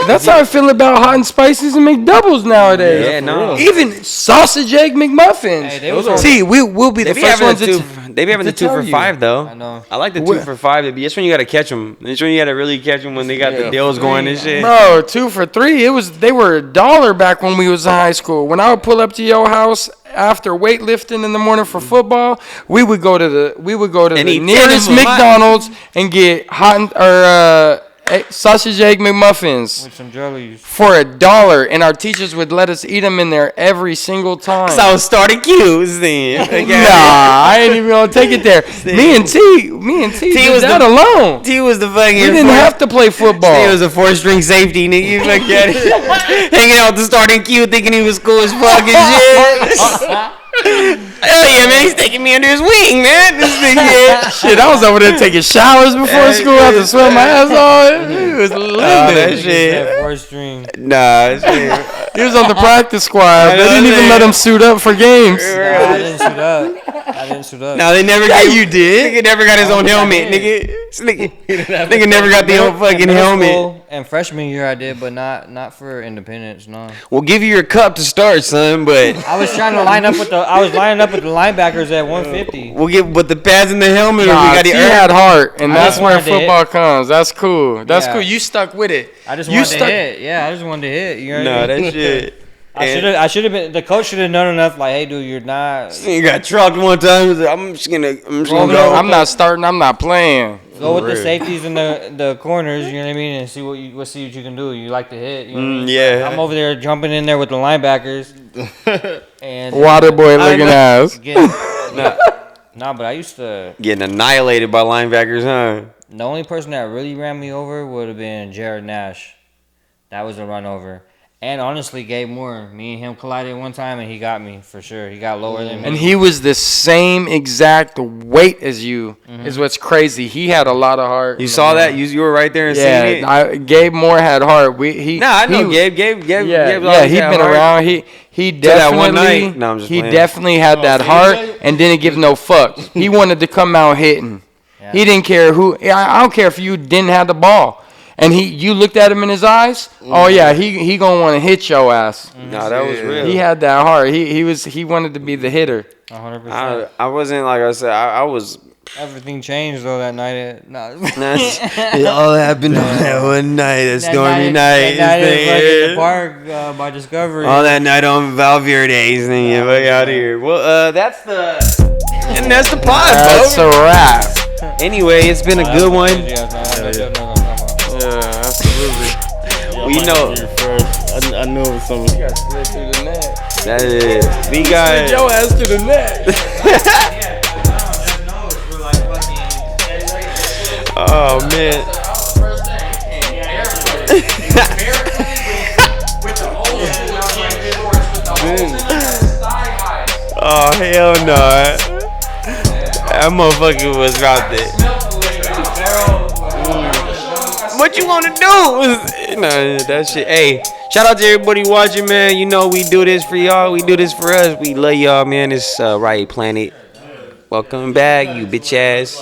That's how I feel about hot and spices and McDoubles nowadays. Yeah, no. Even sausage egg McMuffins. Hey, they was on- See, we'll be They the be first having ones the to two. They be having the to 2 for tell you. $5 though. I know. I like the Wh- 2 for $5. That's when you gotta catch them. That's when you gotta really catch them when they got the deals going and shit. Bro, 2 for $3. They were $1 back when we was in high school. When I would pull up to your house after weightlifting in the morning for football, we would go to the And eat 10 nearest of 'em. McDonald's and get sausage egg McMuffins With some jellies. for $1, and our teachers would let us eat them in there every single time. So I was starting cues then. Nah, I ain't even gonna take it there. Me and T did was that the- alone. T was the fucking. We didn't have to play football. He was a 4-string safety, nigga. You fucking hanging out the starting queue, thinking he was cool as fuck and shit. Hell yeah, man! He's taking me under his wing, man. This nigga. Shit, I was over there taking showers before school. I had to sweat my ass off. He was living. that shit. That 4th string. Nah, shit. He was on the practice squad. They know didn't what even I'm let him suit up for games. I didn't suit up. Now they never. Yeah, got, you did. Nigga never got his own helmet, nigga. This nigga never got the own fucking In middle helmet. school and freshman year I did, but not for independence. No. We'll give you your cup to start, son, but I was trying to line up with the linebackers at 150. we'll give with the pads and the helmet. Nah, we got he the had heart, and I that's just where wanted to football comes. That's cool. That's Yeah. cool. You stuck with it. I just You wanted to stuck- hit. Yeah, I just wanted to hit. You know what Nah, I mean? that shit. I should have been. The coach should have known enough. Like, hey, dude, you're not. You got trucked one time. He's like, I'm just gonna go. I'm not starting. I'm not playing. Go with the real. safeties and the corners, you know what I mean, and see what you can do. You like to hit, you know what I mean? yeah. I'm over there jumping in there with the linebackers and Water boy looking ass. getting, nah, but I used to. Getting annihilated by linebackers, huh? The only person that really ran me over would have been Jared Nash. That was a run over. And honestly, Gabe Moore. Me and him collided one time, and he got me for sure. He got lower than me. And he was the same exact weight as you. Is what's crazy. He had a lot of heart. You saw that? You were right there and seeing it? Gabe Moore had heart. I know Gabe. Gabe Yeah, always he'd had been heart. around. He that one definitely. night. No, I'm just he playing. definitely had that heart and didn't give no fucks. He wanted to come out hitting. Yeah. He didn't care who. I don't care if you didn't have the ball. And you looked at him in his eyes. Oh yeah, he gonna want to hit your ass. No, that was real. He had that heart. He wanted to be the hitter. 100%. I wasn't like I said. I was. Everything changed though that night. It all happened on that one night, that stormy night. That night this at thing. the park by Discovery. All that night on Valverde's thing. Yeah, fuck out of here. Well, that's the pod, That's folks. a wrap. Anyway, it's been a good one. Yeah, absolutely. We know I know it was something. got slid through the net. that is. We got. Your ass to the net. Oh man. Oh hell no. That motherfucker was out there. What you wanna do? Nah, that shit. Hey, shout out to everybody watching, man. You know we do this for y'all. We do this for us. We love y'all, man. It's Riot Planet. Welcome back, you bitch ass.